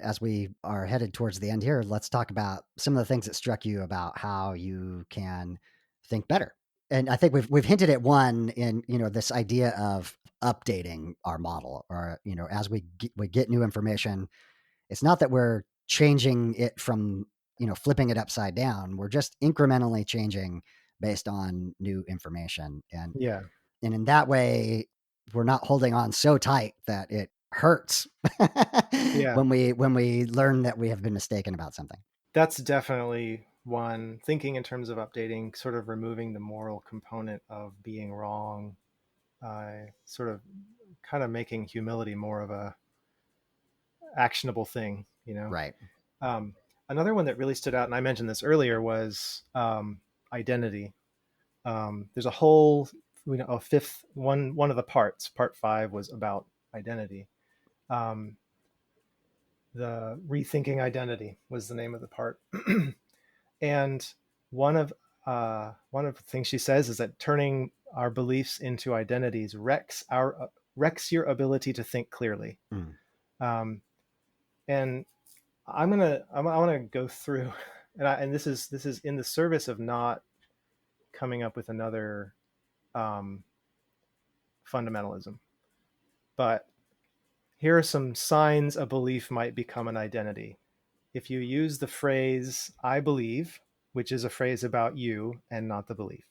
As we are headed towards the end here, let's talk about some of the things that struck you about how you can think better. And I think we've hinted at one in, this idea of updating our model, or, as we get new information, it's not that we're changing it from, flipping it upside down. We're just incrementally changing based on new information. Yeah. And in that way, we're not holding on so tight that it hurts Yeah. when we learn that we have been mistaken about something. That's definitely one. Thinking in terms of updating, sort of removing the moral component of being wrong, sort of kind of making humility more of a actionable thing. Right. Um, Another one that really stood out, and I mentioned this earlier, was identity. There's a whole, a fifth one. One of the parts, part 5, was about identity. Um, the rethinking identity was the name of the part, and one of the things she says is that turning our beliefs into identities wrecks your ability to think clearly. Mm. And I want to go through, and this is in the service of not coming up with another um, fundamentalism, but here are some signs a belief might become an identity. If you use the phrase "I believe," which is a phrase about you and not the belief.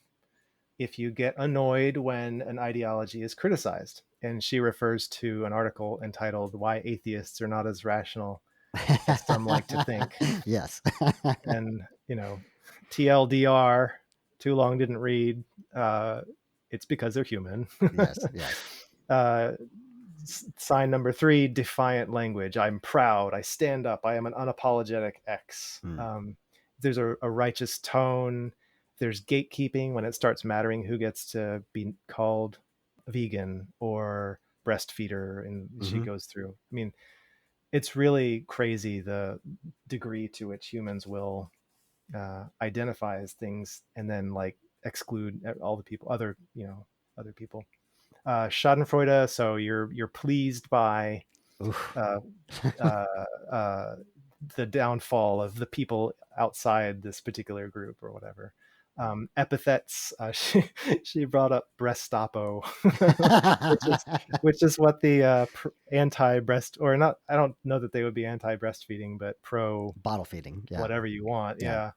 If you get annoyed when an ideology is criticized, and she refers to an article entitled "Why Atheists Are Not as Rational as Some Like to Think." Yes. And TLDR, too long didn't read. uh, it's because they're human. Yes. Yes. uh, Sign number 3, defiant language. I'm proud, I stand up, I am an unapologetic X. Mm. There's a righteous tone. There's gatekeeping when it starts mattering who gets to be called vegan or breastfeeder, and she Mm-hmm. goes through, I mean, it's really crazy the degree to which humans will identify as things and then like exclude all the people, other people. Schadenfreude, so you're pleased by Oof. uh, uh, uh, the downfall of the people outside this particular group or whatever. Epithets, she brought up breastapo, which is what the anti-breast, or not, I don't know that they would be anti-breastfeeding, but pro Bottle feeding. Yeah. whatever you want. Yeah.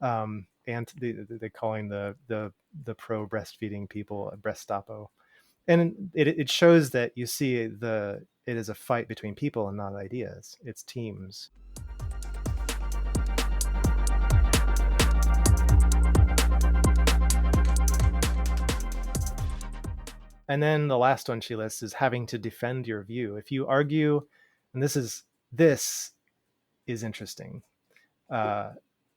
Yeah. And they're calling the pro breastfeeding people a breastapo. And it shows that you see it is a fight between people and not ideas. It's teams. And then the last one she lists is having to defend your view. If you argue, and this is interesting. Uh,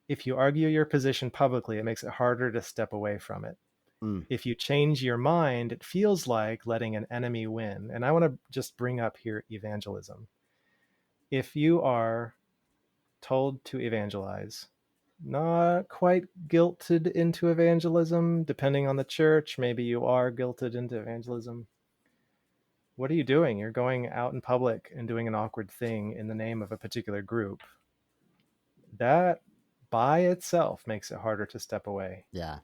if you argue your position publicly, it makes it harder to step away from it. Mm. If you change your mind, it feels like letting an enemy win. And I want to just bring up here evangelism. If you are told to evangelize, not quite guilted into evangelism, depending on the church, maybe you are guilted into evangelism. What are you doing? You're going out in public and doing an awkward thing in the name of a particular group. That by itself makes it harder to step away. Yeah.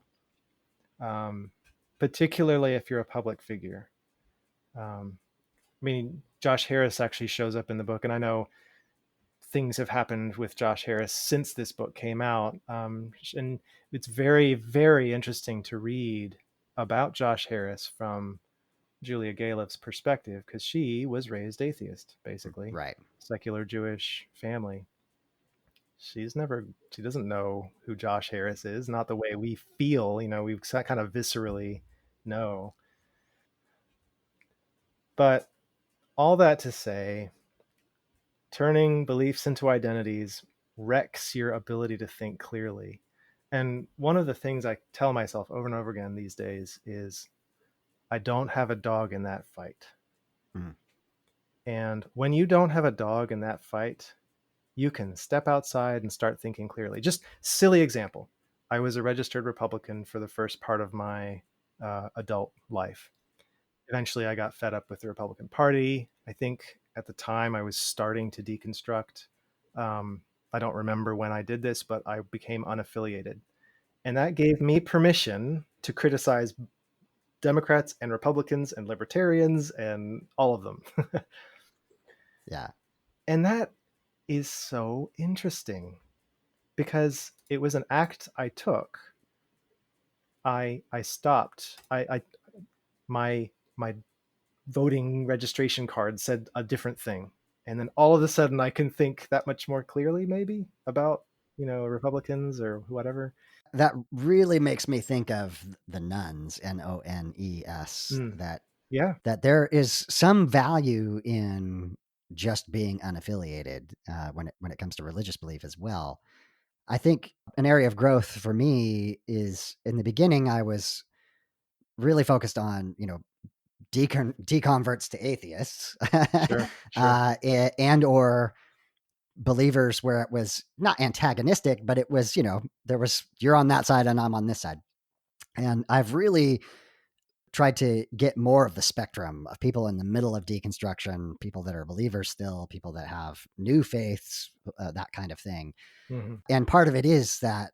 Um, Particularly if you're a public figure. I mean, Josh Harris actually shows up in the book, and I know things have happened with Josh Harris since this book came out. And it's very, very interesting to read about Josh Harris from Julia Galef's perspective, because she was raised atheist, basically, Right. secular Jewish family. She doesn't know who Josh Harris is, not the way we feel, we kind of viscerally know. But all that to say, turning beliefs into identities wrecks your ability to think clearly. And one of the things I tell myself over and over again these days is, I don't have a dog in that fight. Mm. And when you don't have a dog in that fight, you can step outside and start thinking clearly. Just silly example. I was a registered Republican for the first part of my adult life. Eventually, I got fed up with the Republican Party. I think at the time I was starting to deconstruct. I don't remember when I did this, but I became unaffiliated. And that gave me permission to criticize Democrats and Republicans and libertarians and all of them. Yeah. And that is so interesting because it was an act I took. I stopped. My voting registration card said a different thing, and then all of a sudden I can think that much more clearly, maybe about Republicans or whatever. That really makes me think of the Nones, Nones, Mm, that yeah, there is some value in just being unaffiliated when it comes to religious belief as well. I think an area of growth for me is, in the beginning, I was really focused on deconverts to atheists, sure, sure. and or believers where it was not antagonistic, but it was, there was, you're on that side and I'm on this side. And I've really tried to get more of the spectrum of people in the middle of deconstruction, people that are believers still, people that have new faiths, that kind of thing. Hmm. And part of it is that,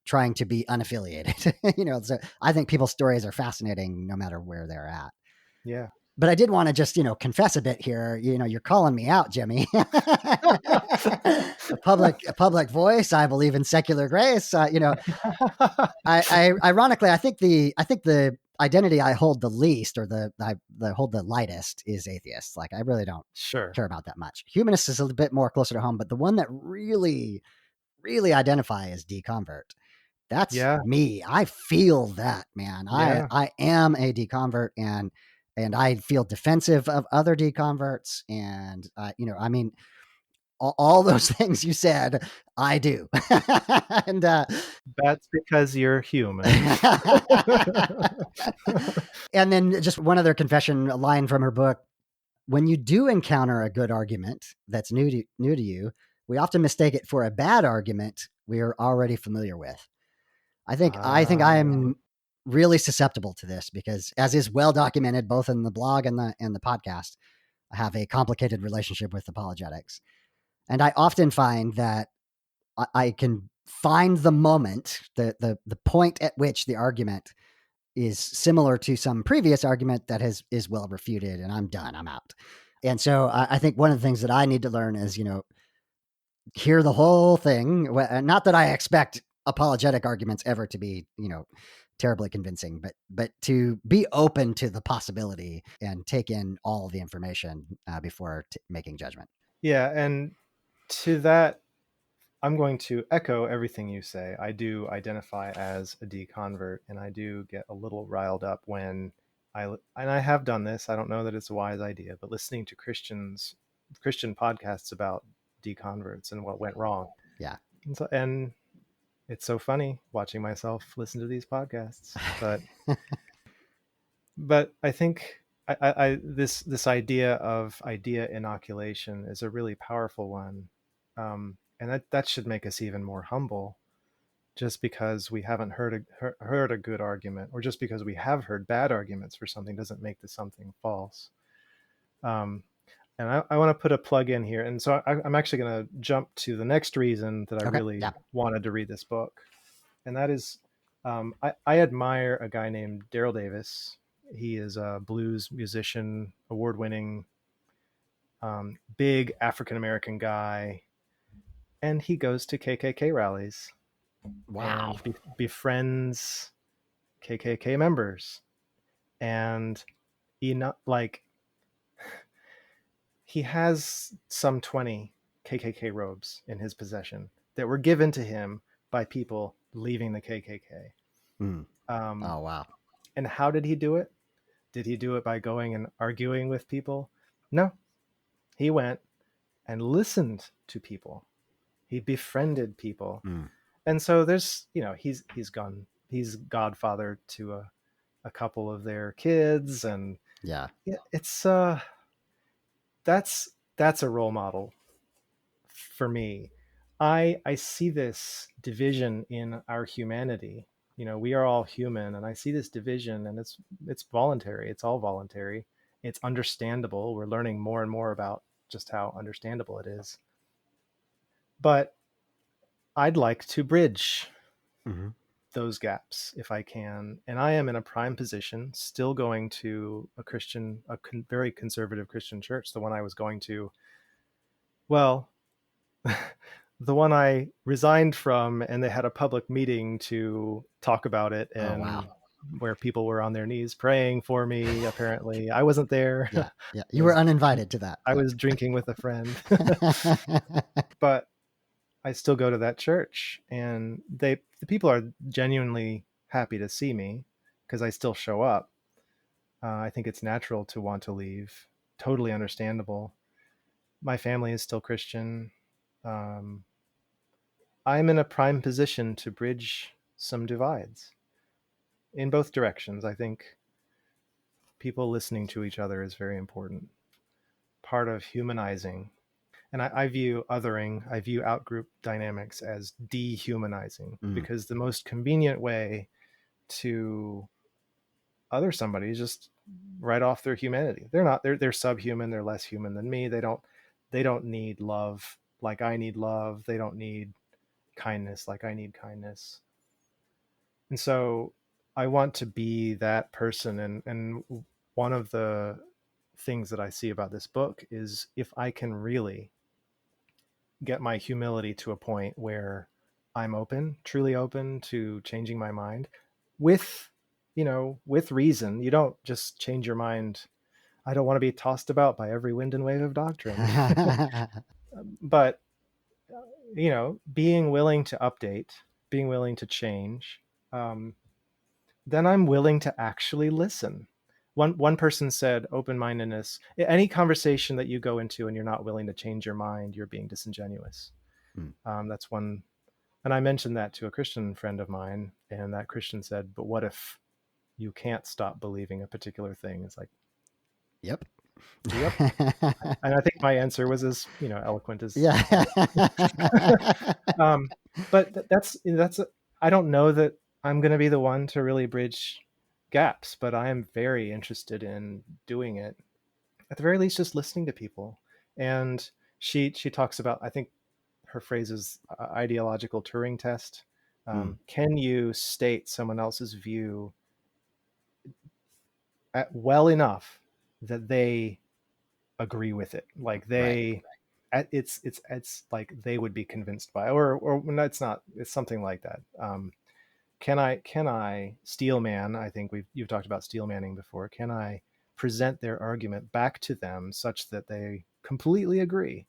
trying to be unaffiliated. So I think people's stories are fascinating no matter where they're at. Yeah. But I did want to just, confess a bit here. You're calling me out, Jimmy. A public voice. I believe in secular grace. I ironically, I think the identity I hold the least, or the hold the lightest, is atheist. Like, I really don't Sure. care about that much. Humanist is a bit more closer to home, but the one that really, really identify as deconvert, that's Yeah. me. I feel that, man. I Yeah. I am a deconvert, and I feel defensive of other deconverts, and I mean, all those things you said, I do. And That's because you're human. and then just one other confession, a line from her book. When you do encounter a good argument that's new to you, we often mistake it for a bad argument we are already familiar with. I think I Ah, am really susceptible to this because, as is well documented both in the blog and the podcast, I have a complicated relationship with apologetics. And I often find that I can find the moment, the point at which the argument is similar to some previous argument that is well refuted, and I'm done. I'm out. And so I think one of the things that I need to learn is, hear the whole thing. Not that I expect apologetic arguments ever to be, terribly convincing, but to be open to the possibility and take in all the information before making judgment. yeah. And to that, I'm going to echo everything you say. I do identify as a deconvert, and I do get a little riled up when I have done this. I don't know that it's a wise idea, but listening to Christian podcasts about deconverts and what went wrong. Yeah. And it's so funny watching myself listen to these podcasts. But I think this idea of idea inoculation is a really powerful one, and that should make us even more humble. Just because we haven't heard a good argument, or just because we have heard bad arguments for something, doesn't make the something false. Um, and I want to put a plug in here, and so I'm actually going to jump to the next reason that I Okay. really Yeah. wanted to read this book, and that is, I admire a guy named Daryl Davis. He is a blues musician, award-winning, big African American guy, and he goes to KKK rallies Wow. and befriends KKK members, and he not like he has some 20 KKK robes in his possession that were given to him by people leaving the KKK. Mm. Um, Oh, wow. and how did he do it? Did he do it by going and arguing with people? No. He went and listened to people. He befriended people. Mm. And so there's, he's godfather to a couple of their kids, and Yeah. it's that's a role model for me. I see this division in our humanity. We are all human, and I see this division, and it's voluntary. It's all voluntary. It's understandable. We're learning more and more about just how understandable it is. But I'd like to bridge Mm-hmm. those gaps if I can. And I am in a prime position, still going to very conservative Christian church, the one I was going to, well, the one I resigned from, and they had a public meeting to talk about it, Oh, and wow. where people were on their knees praying for me. Apparently, I wasn't there. Yeah. Yeah. You were uninvited to that. I Yeah. was drinking with a friend, but I still go to that church, and the people are genuinely happy to see me because I still show up. I think it's natural to want to leave. Totally understandable. My family is still Christian. Um, I'm in a prime position to bridge some divides in both directions. I think people listening to each other is very important. Part of humanizing. And I view othering, I view outgroup dynamics as dehumanizing, Mm. because the most convenient way to other somebody is just write off their humanity. They're subhuman, they're less human than me. They don't need love like I need love. They don't need kindness like I need kindness. And so I want to be that person. And one of the things that I see about this book is, if I can really get my humility to a point where I'm open, truly open to changing my mind with, with reason. You don't just change your mind. I don't want to be tossed about by every wind and wave of doctrine. But, being willing to update, being willing to change, um, then I'm willing to actually listen. One person said, open-mindedness, any conversation that you go into and you're not willing to change your mind, you're being disingenuous. Mm. That's one. And I mentioned that to a Christian friend of mine, and that Christian said, but what if you can't stop believing a particular thing? It's like, Yep. yep. And I think my answer was as, eloquent as Yeah. but I don't know that I'm going to be the one to really bridge gaps, but I am very interested in doing it. At the very least, just listening to people. And she talks about, I think her phrase is ideological Turing test. Mm. Can you state someone else's view well enough that they agree with it? Like Right. it's like they would be convinced by, or no, it's something like that. Can I steel man? I think you've talked about steel manning before. Can I present their argument back to them such that they completely agree?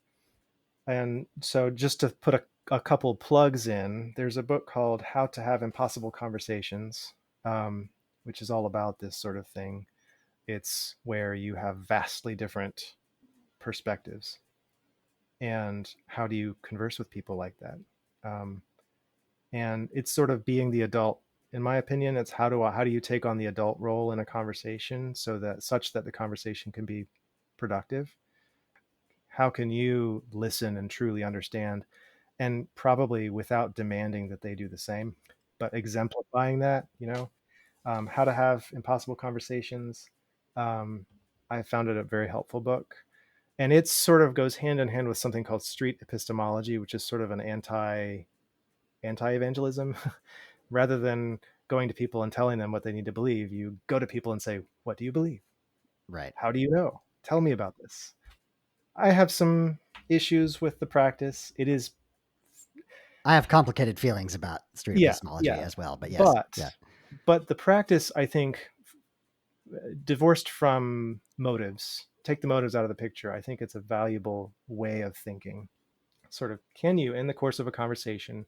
And so, just to put a couple plugs in, there's a book called How to Have Impossible Conversations, which is all about this sort of thing. It's where you have vastly different perspectives, and how do you converse with people like that? Um, and it's sort of being the adult. In my opinion, it's how do you take on the adult role in a conversation, such that the conversation can be productive? How can you listen and truly understand, and probably without demanding that they do the same, but exemplifying that, how to have impossible conversations. Um, I found it a very helpful book. And it sort of goes hand in hand with something called street epistemology, which is sort of an anti-evangelism. Rather than going to people and telling them what they need to believe, you go to people and say, what do you believe? Right. How do you know? Tell me about this. I have some issues with the practice. It is, I have complicated feelings about street yeah, epistemology yeah. as well, but yes. But Yeah. but the practice, I think, divorced from motives, take the motives out of the picture, I think it's a valuable way of thinking. sort of, can you, in the course of a conversation,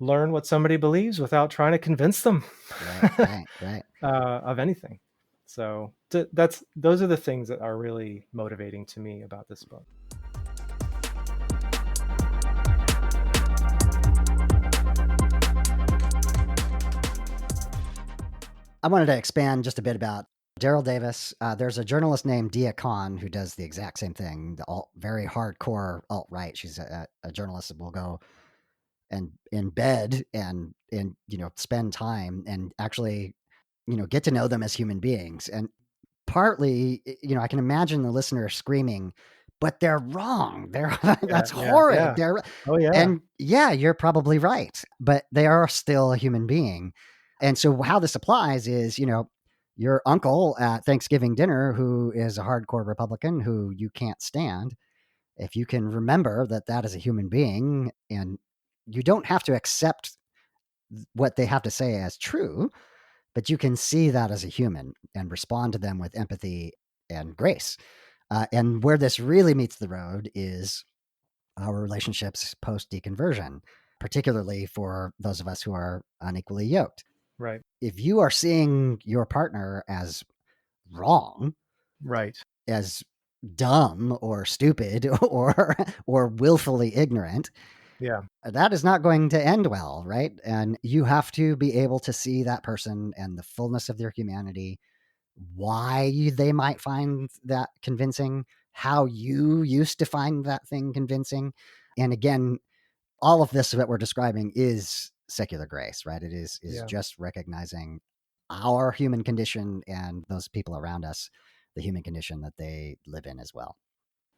learn what somebody believes without trying to convince them Right. of anything? So those are the things that are really motivating to me about this book. I wanted to expand just a bit about Daryl Davis. There's a journalist named Dia Khan who does the exact same thing, the very hardcore alt-right. She's a journalist that will go and embed and spend time and actually get to know them as human beings. And partly, I can imagine the listener screaming, "But they're wrong. They're Yeah, that's yeah, horrid. yeah. They're," Oh yeah. and yeah, you're probably right, but they are still a human being. And so how this applies is, your uncle at Thanksgiving dinner who is a hardcore Republican who you can't stand, if you can remember that that is a human being and you don't have to accept what they have to say as true, but you can see that as a human and respond to them with empathy and grace. And where this really meets the road is our relationships post deconversion, particularly for those of us who are unequally yoked. Right. If you are seeing your partner as wrong, Right. as dumb or stupid or willfully ignorant, Yeah. that is not going to end well, right? And you have to be able to see that person and the fullness of their humanity, why they might find that convincing, how you used to find that thing convincing. And again, all of this that we're describing is secular grace, right? It is Yeah. just recognizing our human condition and those people around us, the human condition that they live in as well.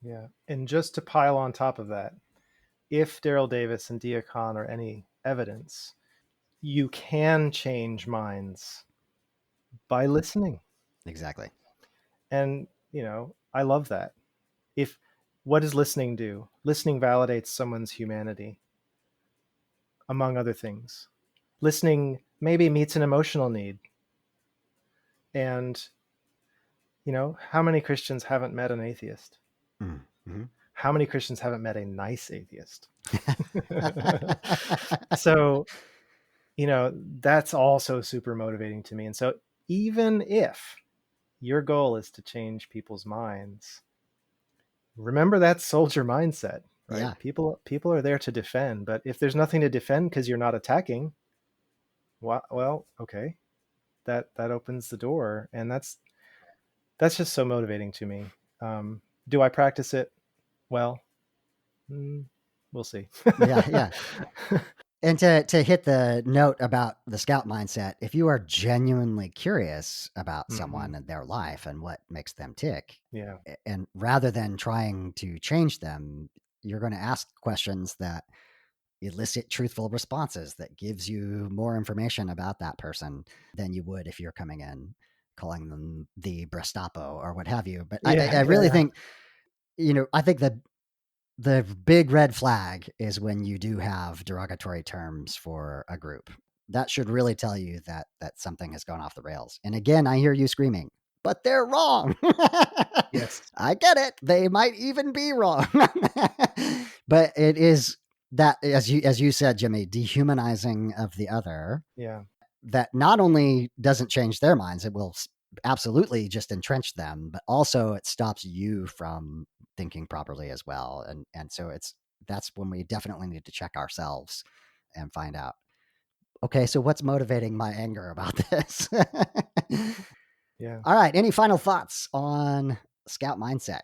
Yeah. And just to pile on top of that, if Daryl Davis and Dia Khan are any evidence, you can change minds by listening. Exactly. And, I love that. What does listening do? Listening validates someone's humanity, among other things. Listening maybe meets an emotional need. And, how many Christians haven't met an atheist? Mm-hmm. How many Christians haven't met a nice atheist? So, that's also super motivating to me. And so even if your goal is to change people's minds, remember that soldier mindset, right? Yeah. People are there to defend, but if there's nothing to defend because you're not attacking, well, okay, that opens the door, and that's just so motivating to me. Do I practice it? Well, we'll see. Yeah. And to hit the note about the scout mindset, if you are genuinely curious about someone and their life and what makes them tick, Yeah. and rather than trying to change them, you're going to ask questions that elicit truthful responses that gives you more information about that person than you would if you're coming in calling them the Brestapo or what have you. But I really think, I think that the big red flag is when you do have derogatory terms for a group. That should really tell you that something has gone off the rails. And again, I hear you screaming, "But they're wrong." Yes. I get it. They might even be wrong. But it is that, as you said, Jimmy, dehumanizing of the other. Yeah. That not only doesn't change their minds, it will absolutely just entrench them, but also it stops you from thinking properly as well. And so that's when we definitely need to check ourselves and find out, okay, so what's motivating my anger about this? Yeah. All right. Any final thoughts on Scout Mindset?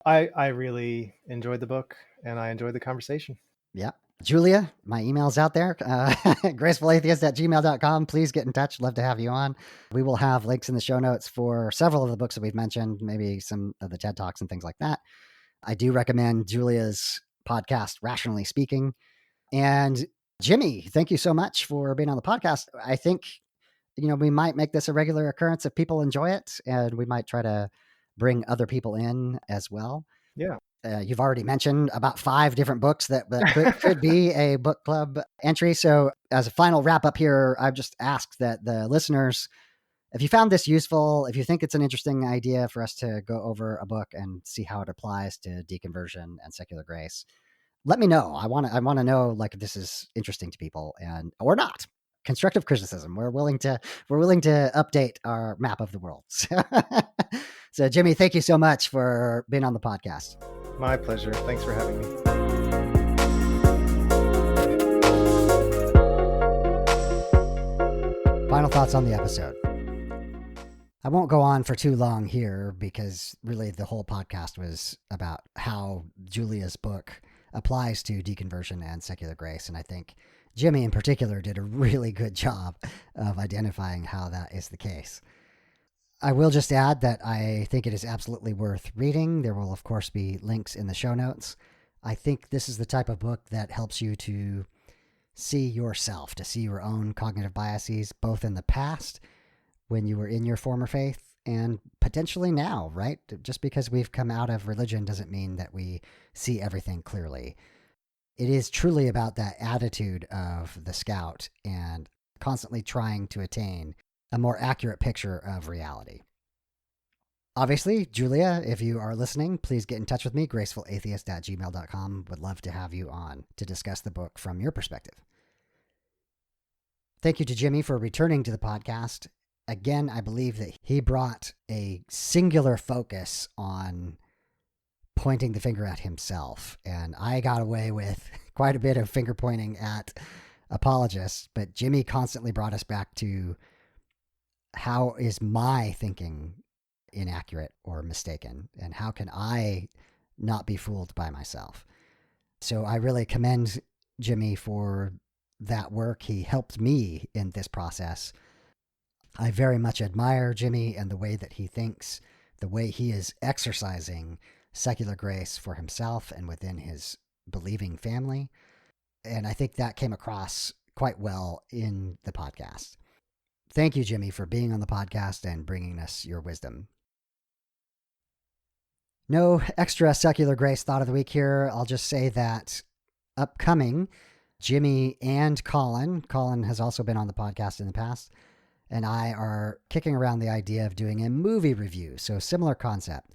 I really enjoyed the book, and I enjoyed the conversation. Yeah. Julia, my email's out there, gracefulatheist@gmail.com. Please get in touch. Love to have you on. We will have links in the show notes for several of the books that we've mentioned, maybe some of the TED Talks and things like that. I do recommend Julia's podcast, Rationally Speaking. And Jimmy, thank you so much for being on the podcast. I think, we might make this a regular occurrence if people enjoy it, and we might try to bring other people in as well. Yeah. You've already mentioned about 5 different books that could be a book club entry. So as a final wrap up here, I've just asked that the listeners, if you found this useful, if you think it's an interesting idea for us to go over a book and see how it applies to deconversion and secular grace, let me know. I want to know like if this is interesting to people and or not. Constructive criticism. We're willing to update our map of the world. So Jimmy, thank you so much for being on the podcast. My pleasure. Thanks for having me. Final thoughts on the episode. I won't go on for too long here because really the whole podcast was about how Julia's book applies to deconversion and secular grace. And I think Jimmy in particular did a really good job of identifying how that is the case. I will just add that I think it is absolutely worth reading. There will, of course, be links in the show notes. I think this is the type of book that helps you to see yourself, to see your own cognitive biases, both in the past when you were in your former faith and potentially now, right? Just because we've come out of religion doesn't mean that we see everything clearly. It is truly about that attitude of the scout and constantly trying to attain a more accurate picture of reality. Obviously, Julia, if you are listening, please get in touch with me, gracefulatheist@gmail.com. Would love to have you on to discuss the book from your perspective. Thank you to Jimmy for returning to the podcast. Again, I believe that he brought a singular focus on pointing the finger at himself. And I got away with quite a bit of finger pointing at apologists, but Jimmy constantly brought us back to how is my thinking inaccurate or mistaken, and how can I not be fooled by myself? So I really commend Jimmy for that work. He helped me in this process. I very much admire Jimmy and the way that he thinks, the way he is exercising secular grace for himself and within his believing family. And I think that came across quite well in the podcast. Thank you, Jimmy, for being on the podcast and bringing us your wisdom. No extra secular grace thought of the week here. I'll just say that upcoming, Jimmy and Colin has also been on the podcast in the past, and I are kicking around the idea of doing a movie review. So similar concept,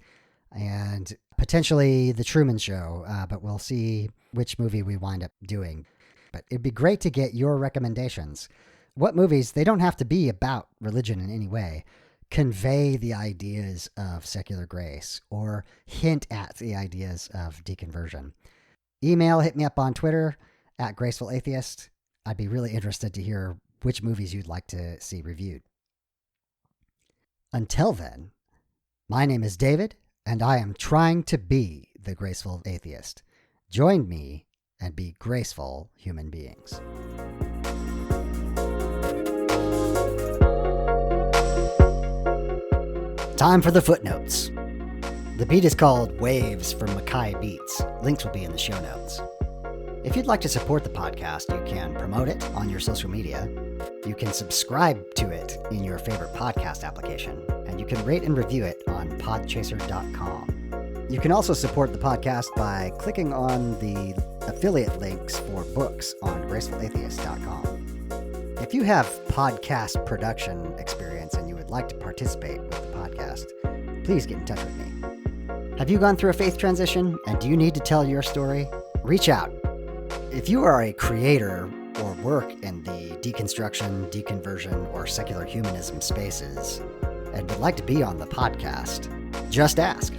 and potentially The Truman Show, but we'll see which movie we wind up doing. But it'd be great to get your recommendations. What movies, they don't have to be about religion in any way, convey the ideas of secular grace or hint at the ideas of deconversion. Email, hit me up on Twitter @GracefulAtheist. I'd be really interested to hear which movies you'd like to see reviewed. Until then, my name is David, and I am trying to be the Graceful Atheist. Join me and be graceful human beings. Time for the footnotes. The beat is called Waves from Mackay Beats. Links will be in the show notes. If you'd like to support the podcast, you can promote it on your social media. You can subscribe to it in your favorite podcast application, and you can rate and review it on podchaser.com. You can also support the podcast by clicking on the affiliate links for books on gracefulatheist.com. If you have podcast production experience and you would like to participate with the podcast, please get in touch with me. Have you gone through a faith transition and do you need to tell your story? Reach out. If you are a creator or work in the deconstruction, deconversion, or secular humanism spaces and would like to be on the podcast, just ask.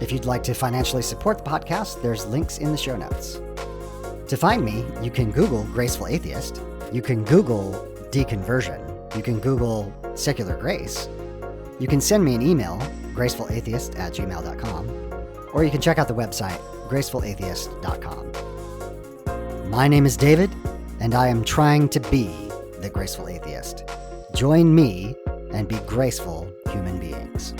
If you'd like to financially support the podcast, there's links in the show notes. To find me, you can Google Graceful Atheist, you can Google deconversion, you can Google secular grace, you can send me an email, gracefulatheist@gmail.com, or you can check out the website, gracefulatheist.com. My name is David, and I am trying to be the Graceful Atheist. Join me and be graceful human beings.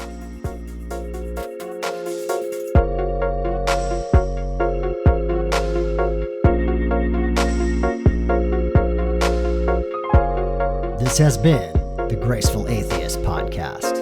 This has been the Graceful Atheist Podcast.